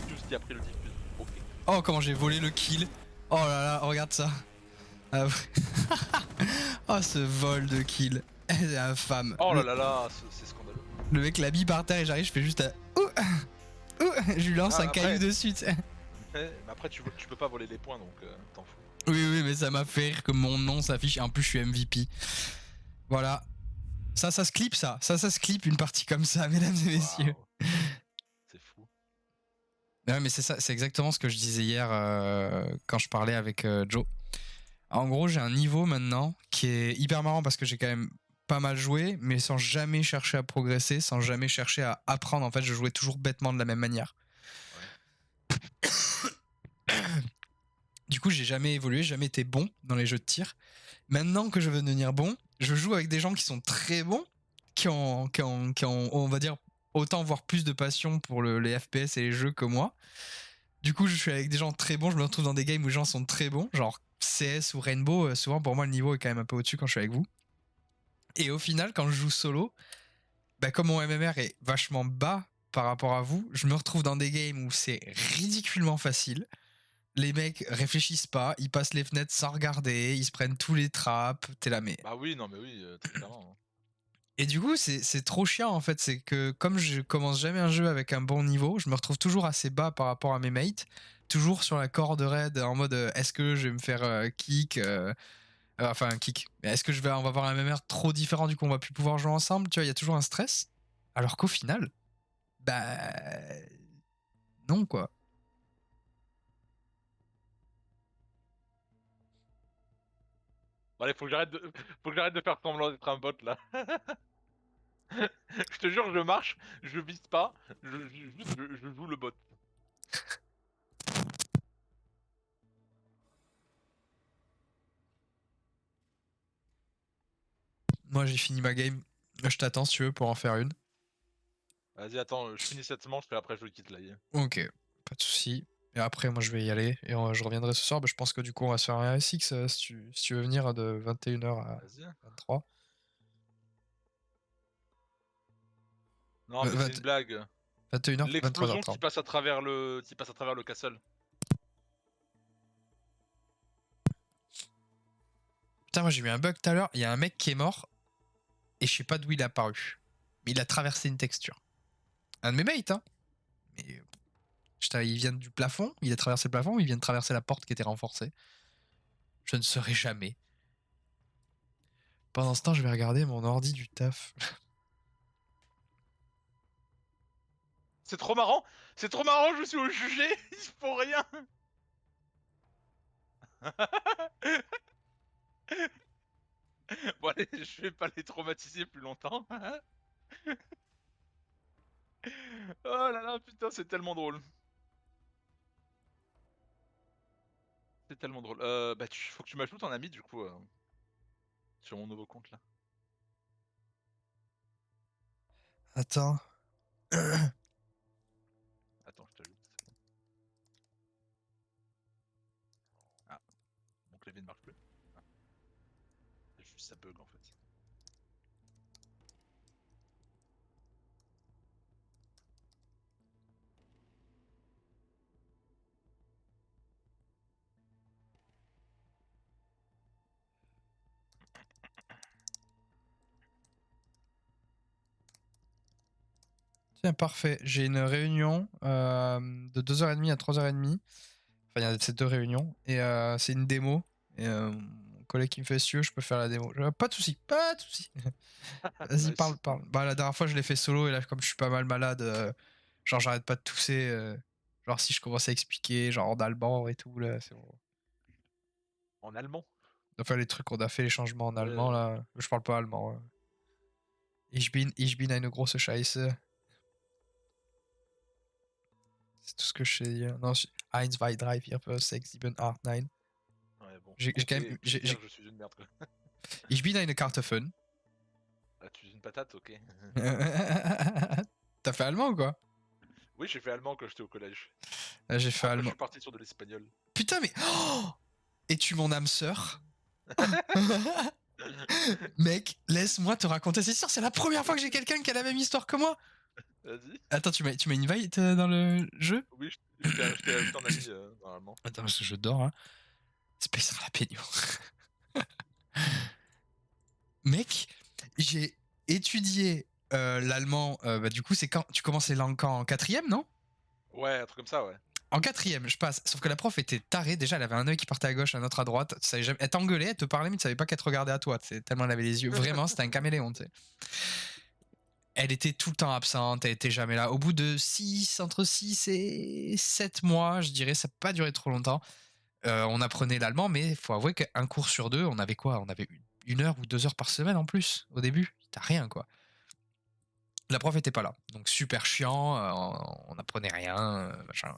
Juste qui a pris le diffuse. Ok. Oh, comment j'ai volé le kill. Oh là là, regarde ça. Ah, oh, ce vol de kill. C'est infâme. Oh là là là, c'est scandaleux. Le mec l'a mis par terre et j'arrive, je fais juste à... je lui lance Ah, un caillou dessus. Mais après tu peux pas voler les points donc t'en fous. Oui, oui, mais ça m'a fait rire que mon nom s'affiche. En plus, je suis MVP. Voilà. Ça se clip, ça. Ça se clip une partie comme ça, mesdames et messieurs. Wow. C'est fou. Ouais, mais c'est ça, c'est exactement ce que je disais hier quand je parlais avec Joe. En gros, j'ai un niveau maintenant qui est hyper marrant parce que j'ai quand même pas mal joué, mais sans jamais chercher à progresser, sans jamais chercher à apprendre. En fait, je jouais toujours bêtement de la même manière. Ouais. Du coup, j'ai jamais évolué, jamais été bon dans les jeux de tir. Maintenant que je veux devenir bon, je joue avec des gens qui sont très bons, qui ont on va dire, autant voire plus de passion pour les FPS et les jeux que moi. Du coup, je suis avec des gens très bons, je me retrouve dans des games où les gens sont très bons, genre CS ou Rainbow, souvent pour moi le niveau est quand même un peu au-dessus quand je suis avec vous. Et au final, quand je joue solo, bah, comme mon MMR est vachement bas par rapport à vous, je me retrouve dans des games où c'est ridiculement facile. Les mecs réfléchissent pas, ils passent les fenêtres sans regarder, ils se prennent tous les traps, t'es là mais... Bah oui, non mais oui, très clairement, hein. Et du coup, c'est trop chiant en fait, c'est que comme je commence jamais un jeu avec un bon niveau, je me retrouve toujours assez bas par rapport à mes mates, toujours sur la corde raide en mode est-ce que je vais me faire kick enfin kick, mais est-ce que on va avoir un MMR trop différent du coup on va plus pouvoir jouer ensemble, tu vois, il y a toujours un stress, alors qu'au final, bah non quoi. Bon allez, faut que j'arrête de faire semblant d'être un bot là. Je te jure, je marche, je vise pas, je joue le bot. Moi j'ai fini ma game, je t'attends si tu veux pour en faire une. Vas-y, attends, je finis cette manche et après je le quitte là. Ok, pas de soucis. Et après, moi, je vais y aller et je reviendrai ce soir. Bah, je pense que du coup, on va se faire un RSX si tu veux venir de 21h à Vas-y. 23. Non mais c'est une blague. 21h, L'explosion qui 23h30. passe à travers le castle. Putain, moi, j'ai eu un bug tout à l'heure. Il y a un mec qui est mort et je sais pas d'où il est apparu. Mais il a traversé une texture. Un de mes mates, hein. Mais il vient du plafond, il a traversé le plafond ou il vient de traverser la porte qui était renforcée. Je ne saurais jamais. Pendant ce temps, je vais regarder mon ordi du taf. C'est trop marrant. C'est trop marrant, je suis au jugé, il faut rien. Bon allez, je vais pas les traumatiser plus longtemps. Oh là là, putain, c'est tellement drôle. C'est tellement drôle. Bah faut que tu m'ajoutes en ami du coup sur mon nouveau compte là. Attends. Attends, je t'ajoute. C'est bon. Ah, mon clavier ne marche plus. Ah, c'est juste ça bug en fait. Tiens, parfait. J'ai une réunion de 2h30 à 3h30. Enfin, il y a ces deux réunions. Et c'est une démo. Et mon collègue qui me fait sûr, je peux faire la démo. Pas de soucis, pas de soucis. Vas-y, Nice. parle, parle. Bah, la dernière fois, je l'ai fait solo. Et là, comme je suis pas mal malade, genre, j'arrête pas de tousser. Genre, si je commence à expliquer, genre, en allemand et tout, là, c'est bon. En allemand. Enfin, les trucs qu'on a fait, les changements en allemand, Ouais. là. Je parle pas allemand. Ouais. Ich bin eine große Scheiße. C'est tout ce que je sais dire. Non, 1, 2, 3, 4, 5, 6, 7, 8, 9. Ouais, bon, J'ai quand même. compter dire je suis une merde quoi. Ich bin eine Kartoffel. Ah, tu es une patate, ok. T'as fait allemand ou quoi? Oui, j'ai fait allemand quand j'étais au collège. J'ai fait Après, je allemand. suis parti sur de l'espagnol. Putain, mais. Oh, es-tu mon âme sœur? Mec, laisse-moi te raconter cette histoire. C'est la première fois que j'ai quelqu'un qui a la même histoire que moi. Vas-y. Attends, tu m'as invite dans le jeu? Oui, je t'ai ajouté en ami normalement. Attends, je dors, hein. Space Jalapeno. Mec, j'ai étudié l'allemand. Bah, du coup, c'est quand tu commences les langues en quatrième, non? Ouais, un truc comme ça, ouais. En quatrième, je passe. Sauf que la prof était tarée. Déjà, elle avait un œil qui partait à gauche, un autre à droite. Tu savais jamais... Elle t'engueulait, elle te parlait, mais tu savais pas qu'elle te regardait à toi. Tellement elle avait les yeux. Vraiment, c'était un caméléon. T'sais. Elle était tout le temps absente, elle était jamais là. Au bout de entre 6 et 7 mois, je dirais, ça n'a pas duré trop longtemps. On apprenait l'allemand, mais il faut avouer qu'un cours sur deux, on avait quoi? On avait 1 heure ou 2 heures par semaine en plus, au début. T'as rien, quoi. La prof était pas là. Donc super chiant, on apprenait rien, machin.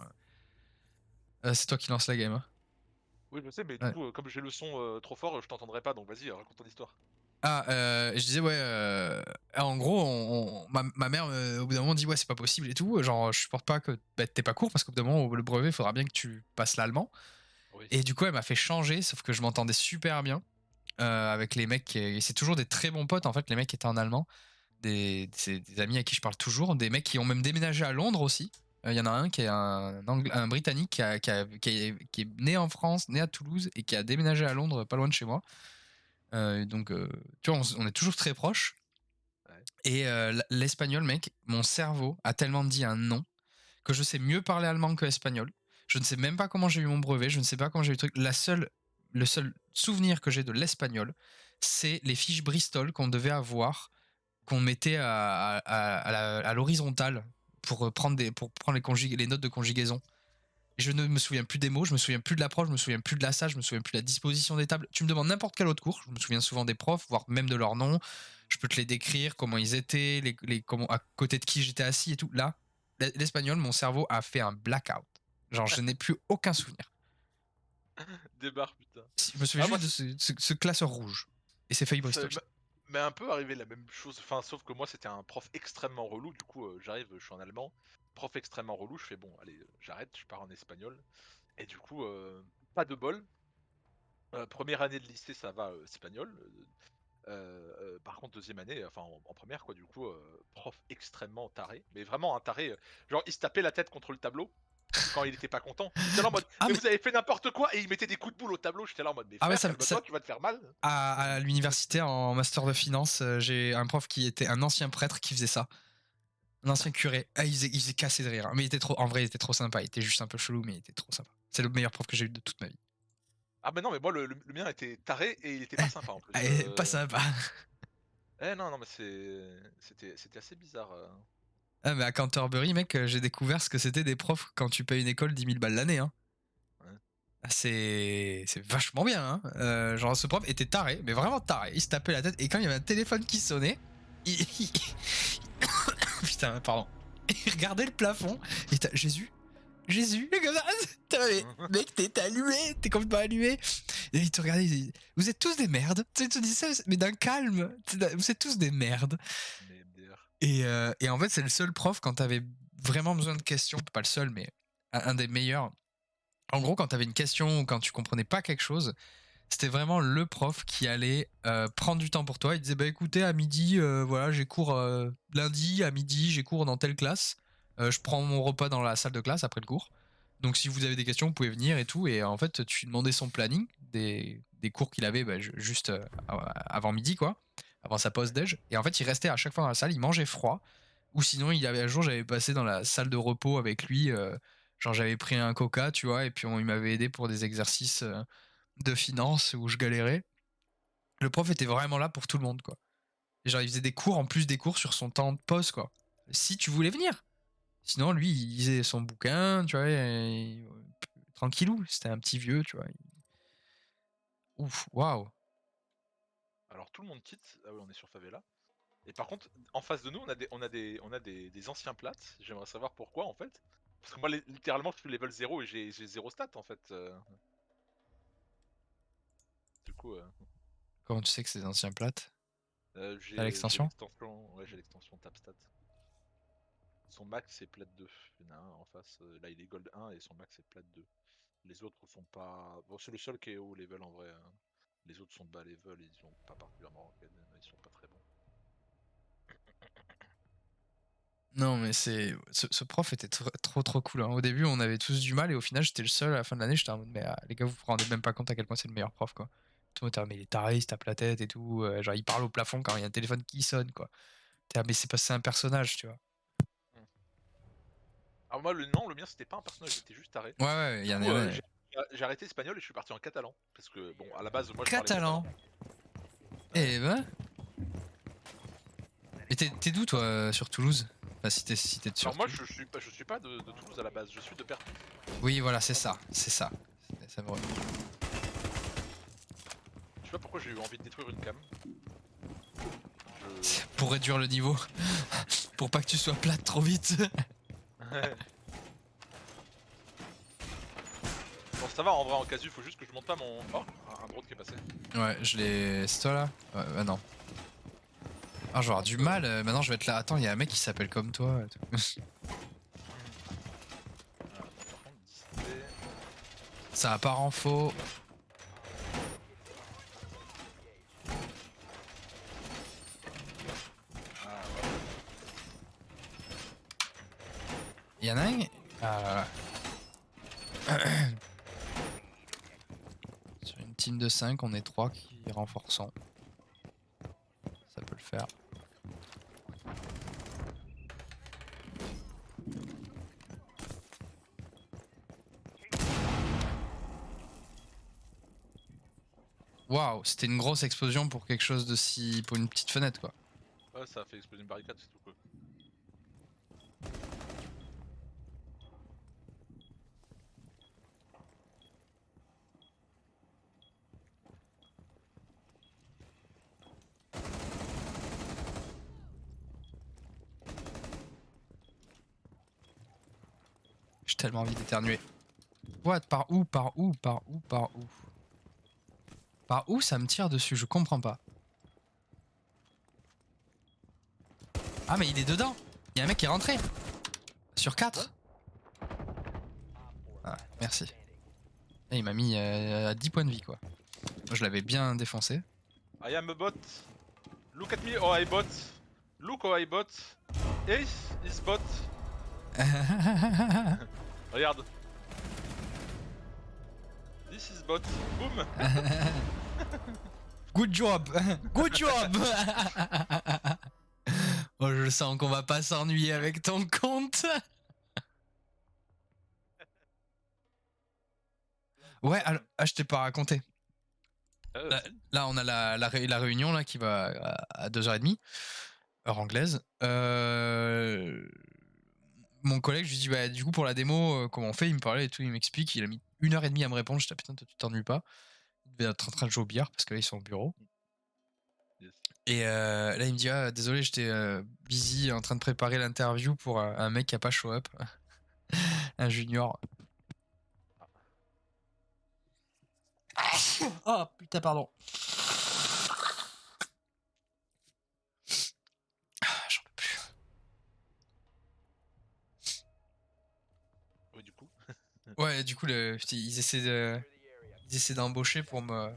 C'est toi qui lance la game, hein. Oui, je sais, mais du Ouais. coup, comme j'ai le son trop fort, je t'entendrai pas, donc vas-y, raconte ton histoire. Ah, je disais, ouais, en gros, ma mère, au bout d'un moment, dit, ouais, c'est pas possible et tout. Genre, je supporte pas que bah, t'aies pas cours parce qu'au bout d'un moment, le brevet, il faudra bien que tu passes l'allemand. Oui. Et du coup, elle m'a fait changer, sauf que je m'entendais super bien avec les mecs. Et c'est toujours des très bons potes, en fait, les mecs étaient en allemand. C'est des amis à qui je parle toujours, des mecs qui ont même déménagé à Londres aussi. Il y en a un qui est un Britannique qui est né en France, né à Toulouse et qui a déménagé à Londres, pas loin de chez moi. Donc, tu vois, on est toujours très proches. Ouais. Et l'espagnol, mec, mon cerveau a tellement dit un nom que je sais mieux parler allemand que espagnol. Je ne sais même pas comment j'ai eu mon brevet, je ne sais pas comment j'ai eu le truc. Le seul souvenir que j'ai de l'espagnol, c'est les fiches Bristol qu'on devait avoir, qu'on mettait à l'horizontale pour prendre, les notes de conjugaison. Et je ne me souviens plus des mots, je me souviens plus de l'approche, je me souviens plus de la salle, je me souviens plus de la disposition des tables. Tu me demandes n'importe quel autre cours, je me souviens souvent des profs, voire même de leurs noms. Je peux te les décrire, comment ils étaient, comment, à côté de qui j'étais assis et tout. Là, l'espagnol, mon cerveau a fait un blackout. Genre, je n'ai plus aucun souvenir. Débarre, putain. Je me souviens Ah, moi, juste de ce classeur rouge. Et c'est failli ça Bristol. m'est un peu arrivé la même chose, enfin, sauf que moi, c'était un prof extrêmement relou, du coup, j'arrive, je suis en allemand, prof extrêmement relou, je fais: «Bon, allez, j'arrête, je pars en espagnol» et du coup, pas de bol, 1re année de lycée, ça va, espagnol, par contre deuxième année, enfin en 1re quoi, du coup, prof extrêmement taré, mais vraiment un taré, genre il se tapait la tête contre le tableau quand il était pas content. Il était là en mode: Ah, «Mais mais, vous avez fait n'importe quoi!» et il mettait des coups de boule au tableau. J'étais là en mode: «Mais ah ouais, frère, calme-toi, tu vas te faire mal!» à l'université en master de finance, j'ai un prof qui était un ancien prêtre qui faisait ça. Un ancien curé. Ah, il faisait casser de rire, hein. Mais il était trop, en vrai, il était trop sympa. Il était juste un peu chelou, mais il était trop sympa. C'est le meilleur prof que j'ai eu de toute ma vie. Ah mais non, mais moi le mien était taré et il était pas sympa en plus, Ah, pas sympa. eh non, non, mais c'était assez bizarre, Ah, mais à Canterbury, mec, j'ai découvert ce que c'était des profs quand tu payes une école 10 000 balles l'année, hein. ouais. Ah, c'est vachement bien, hein. Genre, ce prof était taré, mais vraiment taré. Il se tapait la tête, et quand il y avait un téléphone qui sonnait, putain, pardon. Il regardait le plafond, et Jésus, Jésus, et comme ça, mec, t'es allumé, t'es complètement allumé. Et il te regardait, il dit, vous êtes tous des merdes. Tu sais, il te dit ça, mais d'un calme. Vous êtes tous des merdes. Mais MDR. Et en fait, c'est le seul prof quand t'avais vraiment besoin de questions, pas le seul, mais un des meilleurs. En gros, quand t'avais une question ou quand tu comprenais pas quelque chose, c'était vraiment le prof qui allait prendre du temps pour toi. Il disait, bah écoutez, à midi, voilà, j'ai cours lundi, à midi, j'ai cours dans telle classe. Je prends mon repas dans la salle de classe après le cours. Donc si vous avez des questions, vous pouvez venir et tout. Et en fait, tu demandais son planning des cours qu'il avait, bah, juste avant midi, quoi, avant sa pause Ouais. déj. Et en fait, il restait à chaque fois dans la salle, il mangeait froid. Ou sinon, il y avait un jour, j'avais passé dans la salle de repos avec lui. Genre, j'avais pris un coca, tu vois, et puis il m'avait aidé pour des exercices de finance où je galérais. Le prof était vraiment là pour tout le monde, quoi. Et genre, il faisait des cours en plus des cours sur son temps de pause, quoi. Si tu voulais venir. Sinon, lui, il lisait son bouquin, tu vois, tranquillou. C'était un petit vieux, tu vois. Ouf, waouh. Alors tout le monde quitte, ah oui, on est sur Favela et par contre, en face de nous, on a des anciens plates. J'aimerais savoir pourquoi en fait. Parce que moi littéralement je suis level 0 et j'ai 0 stats en fait, du coup, Comment tu sais que c'est des anciens plates? T'as j'ai l'extension? l'extension, ouais, j'ai l'extension Tapstat. Son max c'est plate 2. Il y en a un en face, là il est gold 1 et son max c'est plate 2. Les autres sont pas, bon, c'est le seul qui est haut level en vrai, hein. Les autres sont bas level, ils sont pas particulièrement ranked, ils sont pas très bons. Non, mais ce prof était trop cool, hein. Au début, on avait tous du mal, et au final, j'étais le seul à la fin de l'année. J'étais en mode, mais les gars, vous vous rendez même pas compte à quel point c'est le meilleur prof, quoi. Tout le monde était, mais il est taré, il se tape la tête et tout. Genre, il parle au plafond quand il y a un téléphone qui sonne, quoi. Mais c'est un personnage, tu vois. Mmh. Alors moi le mien c'était pas un personnage, j'étais juste taré. Ouais, ouais, Du il y coup, en a. j'ai arrêté l'espagnol et je suis parti en catalan. Parce que bon, à la base, moi je parlais Catalan. catalan. Ouais. Eh ben. Et t'es d'où, toi, sur Toulouse? Enfin, si t'es de Alors sur moi Toulouse. je suis pas de Toulouse à la base, je suis de Perpignan. Oui, voilà, c'est ça, c'est ça. Ça me- Je sais pas pourquoi j'ai eu envie de détruire une cam. Je... Pour réduire le niveau. Pour pas que tu sois plate trop vite. Bon ça va en vrai en casu, faut juste que je monte pas mon... Oh, un drone qui est passé. Ouais, je l'ai. C'est toi là? Ouais, bah non. Ah, je vais avoir du mal. Maintenant, je vais être là. Attends, il y a un mec qui s'appelle comme toi. Attends, par contre, display... Ça part en faux. Il y en a un. Ah là là. Sur une team de 5, on est 3 qui renforçons. Ça peut le faire. Waouh, c'était une grosse explosion pour quelque chose de si... pour une petite fenêtre quoi. Ouais, ça a fait exploser une barricade, c'est tout quoi. J'ai tellement envie d'éternuer. What? Par où? Par où? Par où? Par où? Par où ça me tire dessus? Je comprends pas. Ah mais il est dedans. Il y a un mec qui est rentré. Sur 4. Ah, merci. Et il m'a mis à 10 points de vie quoi. Moi, je l'avais bien défoncé. I am a bot. Look at me, oh I bot. Look how I bot. Ace is bot. Regarde. This is bot. Boom. Good job. Good job. Oh, je sens qu'on va pas s'ennuyer avec ton compte. Ouais, alors, ah, je t'ai pas raconté. Là, on a la réunion là, qui va à 2h30, heure anglaise. Mon collègue, je lui dis, bah, du coup, pour la démo, comment on fait? Il me parlait et tout, il m'explique. Il a mis 1h30 à me répondre. Je dis, putain, toi, tu t'ennuies pas. Il devait être en train de jouer au billard parce que là, ils sont au bureau. Yes. Et là, il me dit, ah, désolé, j'étais busy en train de préparer l'interview pour un mec qui a pas show up. Un junior. Oh putain, pardon. J'en peux plus. Ouais, du coup. Ouais, du coup, ils essaient d'embaucher pour me.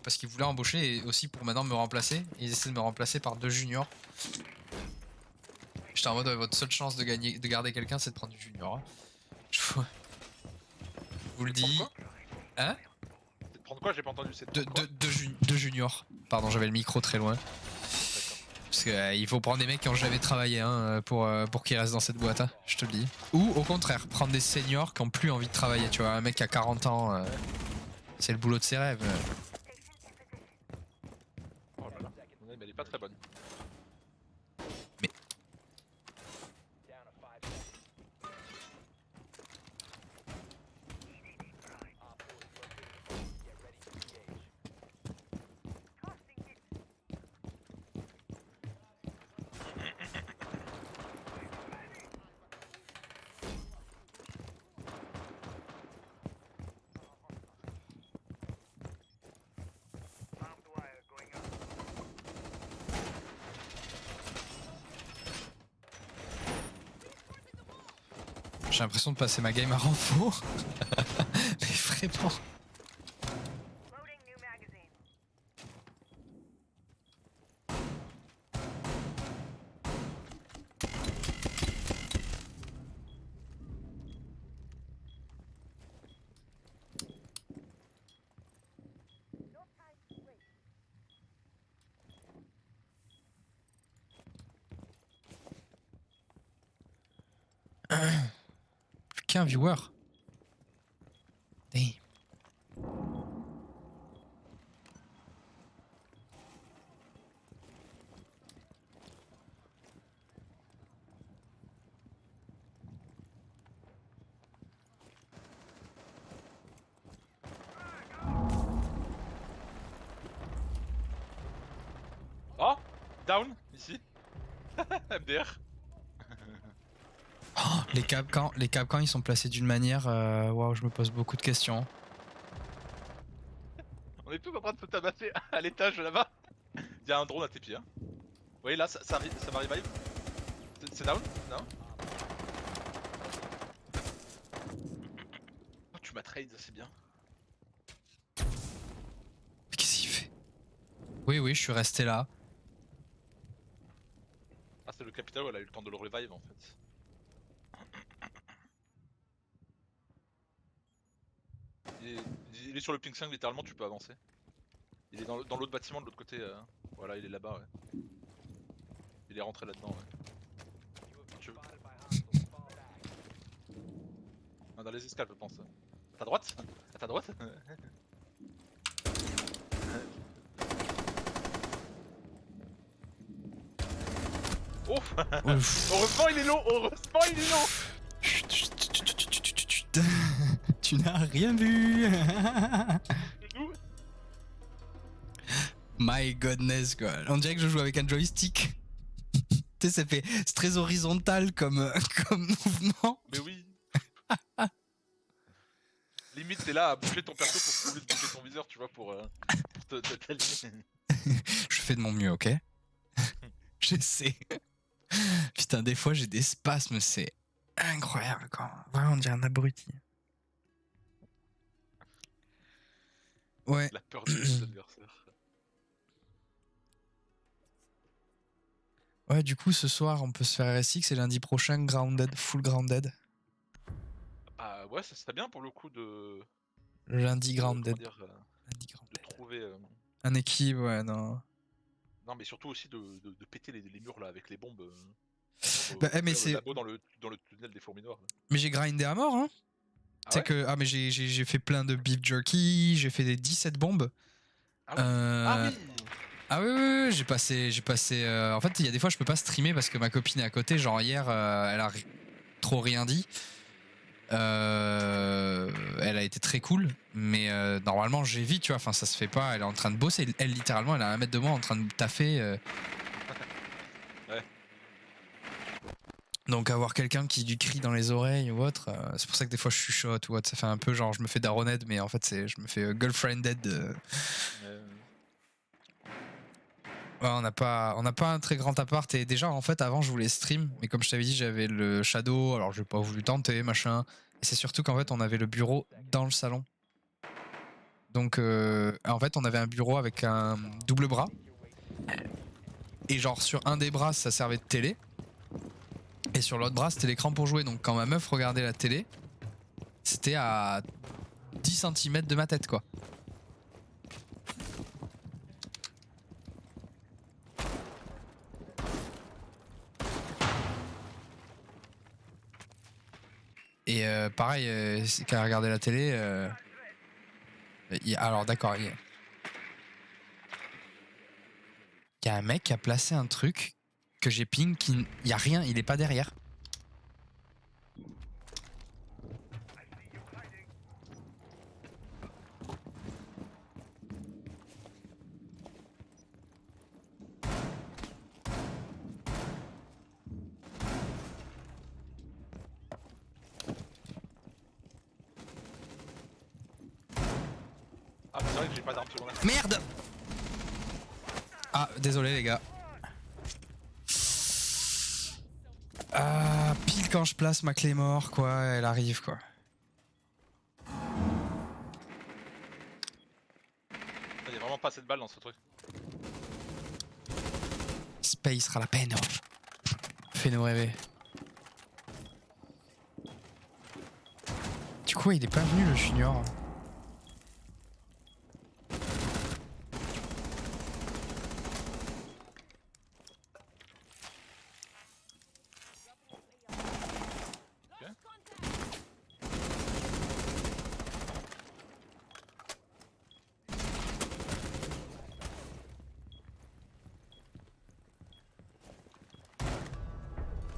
Parce qu'ils voulaient embaucher et aussi pour maintenant me remplacer. Et ils essaient de me remplacer par 2 juniors. J'étais en mode, ouais, votre seule chance de garder quelqu'un, c'est de prendre du junior. Je vous le dis. Hein? C'est de prendre quoi? J'ai pas entendu. C'est Deux juniors. Pardon, j'avais le micro très loin. Parce qu'il faut prendre des mecs qui ont jamais travaillé hein, pour qu'ils restent dans cette boîte, hein, je te le dis. Ou au contraire, prendre des seniors qui ont plus envie de travailler. Tu vois, un mec qui a 40 ans, c'est le boulot de ses rêves. Oh là là. Mon aim elle est pas très bonne. Mais. J'ai l'impression de passer ma game à renfort. Mais vraiment. Plus qu'un viewer. Damn. Oh! Down, ici. MDR. Oh, les Capcans ils sont placés d'une manière. Waouh, je me pose beaucoup de questions. On est tous en train de se tabasser à l'étage là-bas. Il y a un drone à tes pieds. Hein. Vous voyez là, ça va revive. C'est down? Non? Oh, tu m'as trade, c'est bien. Qu'est-ce qu'il fait? Oui, oui, je suis resté là. Ah, c'est le capital, elle a eu le temps de le revive en fait. Il est, il est sur le ping 5, littéralement, tu peux avancer. Il est dans l'autre bâtiment de l'autre côté. Voilà, il est là-bas, ouais. Il est rentré là-dedans, ouais. Tu... Non, dans les escales, je pense. À ta droite? À ta droite? Oh. Heureusement il est low. Heureusement il est low. Chut, chut, chut, chut, chut, chut, chut. Tu n'as rien vu. My goodness, quoi. On dirait que je joue avec un joystick. Tu sais, c'est très horizontal comme, comme mouvement. Mais oui. Limite t'es là à bouger ton perso pour pouvoir bouger ton viseur, tu vois, pour t'aligner. Je fais de mon mieux, ok? J'essaie. Putain, des fois j'ai des spasmes, c'est incroyable, quoi. Vraiment, on dirait un abruti. Ouais. La peur des adversaires. Ouais, du coup, ce soir, on peut se faire RSX et lundi prochain, Grounded, full Grounded. Ah ouais, ça serait bien pour le coup de. Lundi Grounded. Dire, Lundi de Grounded. trouver. Un équipe, ouais, non. Non, mais surtout aussi de péter les murs là avec les bombes. Bah, mais le c'est. labo dans le tunnel des fourmis noires. Là. Mais j'ai grindé à mort, hein. Ah C'est ouais que. Ah, mais j'ai fait plein de beef jerky, j'ai fait des 17 bombes. Ah oui. Ah oui. Ah oui, oui, oui, j'ai passé. En fait, il y a des fois, je peux pas streamer parce que ma copine est à côté. Genre, hier, elle a trop rien dit. Elle a été très cool, mais normalement, j'évite, tu vois. Enfin, ça se fait pas. Elle est en train de bosser. Elle, littéralement, elle est à 1 mètre de moi en train de taffer. Ouais. Donc, avoir quelqu'un qui lui crie dans les oreilles ou autre, c'est pour ça que des fois, je chuchote ou autre. Ça fait un peu genre, je me fais daronette, mais en fait, je me fais girlfriended. Ouais, on n'a pas un très grand appart et déjà en fait avant je voulais stream mais comme je t'avais dit j'avais le shadow alors j'ai pas voulu tenter machin et c'est surtout qu'en fait on avait le bureau dans le salon donc en fait on avait un bureau avec un double bras et genre sur un des bras ça servait de télé et sur l'autre bras c'était l'écran pour jouer donc quand ma meuf regardait la télé c'était à 10 cm de ma tête quoi. Et pareil, quand elle regardait la télé, alors d'accord, il y a un mec qui a placé un truc que j'ai ping, il y a rien, il est pas derrière. Ah, c'est vrai que j'ai pas d'arme secondaire. Merde! Ah, désolé les gars. Ah, pile quand je place ma clé mort, quoi, elle arrive, quoi. Il y a vraiment pas assez de balles dans ce truc. Space sera la peine. Fais-nous rêver. Du coup, il est pas venu le junior.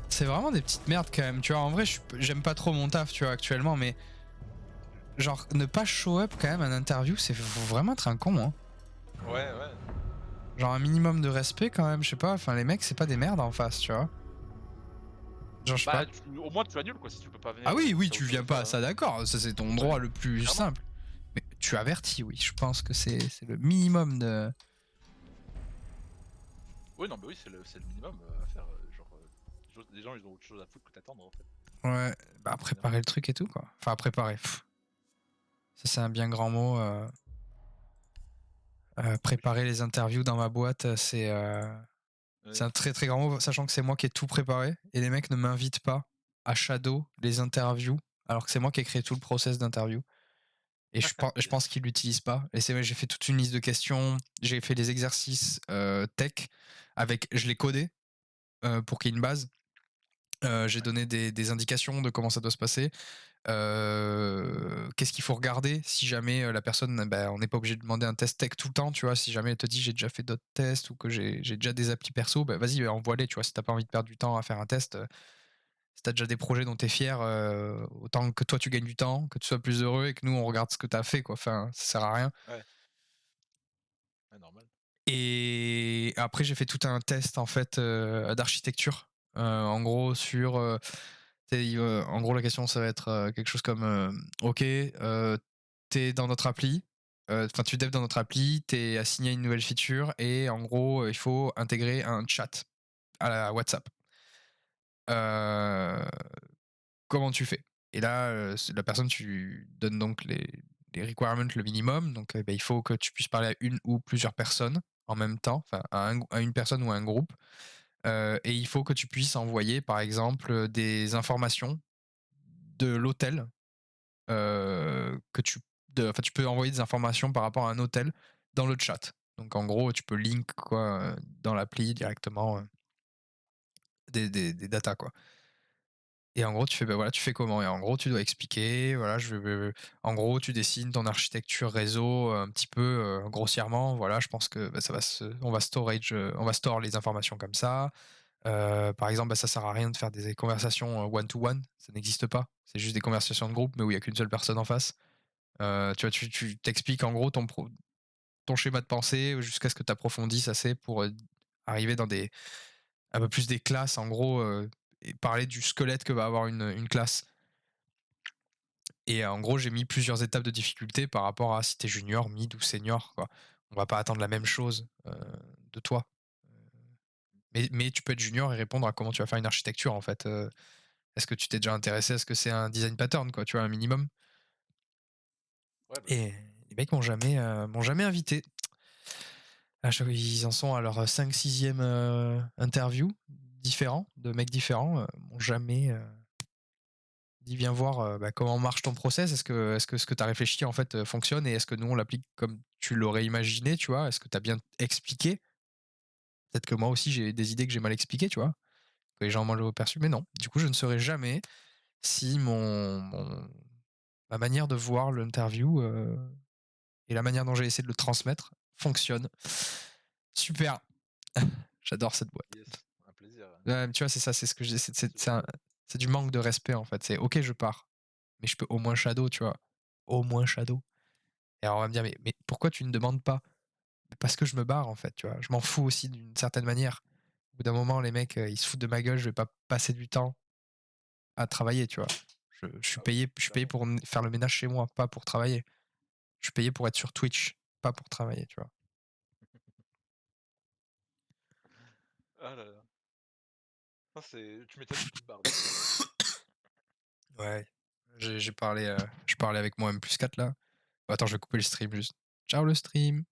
C'est vraiment des petites merdes quand même, tu vois. En vrai, j'aime pas trop mon taf, tu vois, actuellement, mais genre ne pas show up quand même à interview, c'est vraiment être un con, hein. Ouais, ouais. Genre un minimum de respect quand même, je sais pas. Enfin, les mecs, c'est pas des merdes en face, tu vois. Genre, je sais Bah, pas. au moins tu annules quoi si tu peux pas venir. Ah oui, oui, ça tu autre viens chose, pas, ça d'accord, ça c'est ton droit Ouais, le plus clairement. simple. Mais tu avertis, oui, je pense que c'est le minimum de. Oui, non, mais oui, c'est le minimum à faire. Les gens ils ont autre chose à foutre que t'attendre en fait. Ouais, bah préparer le truc et tout, quoi. Enfin, préparer. Pff. Ça, c'est un bien grand mot. Mais tu Préparer les interviews dans ma boîte, c'est ouais, un très, très grand mot, sachant que c'est moi qui ai tout préparé et les mecs ne m'invitent pas à shadow les interviews, alors que c'est moi qui ai créé tout le process d'interview et je yes. pense qu'ils l'utilisent pas et c'est vrai, j'ai fait toute une liste de questions, j'ai fait des exercices, tech avec je l'ai codé, pour qu'il y ait une base. J'ai Ouais, donné des indications de comment ça doit se passer. Qu'est-ce qu'il faut regarder si jamais la personne, bah, on n'est pas obligé de demander un test tech tout le temps, tu vois. Si jamais elle te dit j'ai déjà fait d'autres tests ou que j'ai déjà des applis perso, bah, vas-y, envoie-les, tu vois. Si t'as pas envie de perdre du temps à faire un test, si t'as déjà des projets dont t'es fier, autant que toi tu gagnes du temps, que tu sois plus heureux et que nous on regarde ce que t'as fait, quoi. Enfin, ça sert à rien. ouais, ouais, normal. Et après, j'ai fait tout un test en fait d'architecture. En gros, sur. En gros, la question, ça va être quelque chose comme ok, t'es dans notre appli, enfin, tu devs dans notre appli, t'es assigné à une nouvelle feature et en gros, il faut intégrer un chat à la WhatsApp. Euh, Comment tu fais? Et là, la personne, tu donnes donc les requirements, le minimum. Donc, bah, il faut que tu puisses parler à une ou plusieurs personnes en même temps, enfin, à une personne ou à un groupe. Et il faut que tu puisses envoyer, par exemple, des informations de l'hôtel que enfin, tu peux envoyer des informations par rapport à un hôtel dans le chat. Donc, en gros, tu peux link quoi dans l'appli directement des datas quoi. Et en gros, tu fais, bah, voilà, tu fais comment? Et en gros, tu dois expliquer, voilà, en gros, tu dessines ton architecture réseau un petit peu grossièrement. Voilà, je pense que bah, on va store les informations comme ça. Par exemple, bah, ça sert à rien de faire des conversations one to one, ça n'existe pas. C'est juste des conversations de groupe, mais où il y a qu'une seule personne en face. Tu vois, tu t'expliques en gros ton schéma de pensée jusqu'à ce que tu approfondisses assez pour arriver dans un peu plus des classes, en gros, et parler du squelette que va avoir une classe. Et en gros, j'ai mis plusieurs étapes de difficulté par rapport à si t'es junior, mid ou senior, quoi. On va pas attendre la même chose de toi. Mais tu peux être junior et répondre à comment tu vas faire une architecture, en fait. Est-ce que tu t'es déjà intéressé à ce que c'est un design pattern, quoi, tu vois, un minimum? Ouais, bah, Et les mecs m'ont jamais invité. Ils en sont à leur 5 6e interview différents, de mecs différents, m'ont jamais dit viens voir bah, comment marche ton process. Est-ce que ce que tu as réfléchi en fait fonctionne et est-ce que nous on l'applique comme tu l'aurais imaginé, tu vois? Est-ce que tu as bien expliqué? Peut-être que moi aussi j'ai des idées que j'ai mal expliquées, tu vois? Que les gens m'ont mal perçu, mais non. Du coup, je ne saurais jamais si ma manière de voir l'interview et la manière dont j'ai essayé de le transmettre fonctionne. Super, j'adore cette boîte. yes, un plaisir, Ouais, tu vois, c'est ça, c'est ce que je dis, merci beaucoup. c'est du manque de respect en fait. C'est ok, je pars, mais je peux au moins shadow, tu vois. Au moins shadow. Et alors on va me dire, mais pourquoi tu ne demandes pas? Parce que je me barre en fait, tu vois. Je m'en fous aussi d'une certaine manière. Au bout d'un moment, les mecs, ils se foutent de ma gueule, je vais pas passer du temps à travailler, tu vois. Ah oui, Je suis payé clairement. pour faire le ménage chez moi, pas pour travailler. Je suis payé pour être sur Twitch, pas pour travailler, tu vois. Ah là là. Ah, tu m'étonnes que tu te barres du coup. Ouais. Je parlais avec mon M+4 là. Attends, je vais couper le stream juste. Ciao le stream.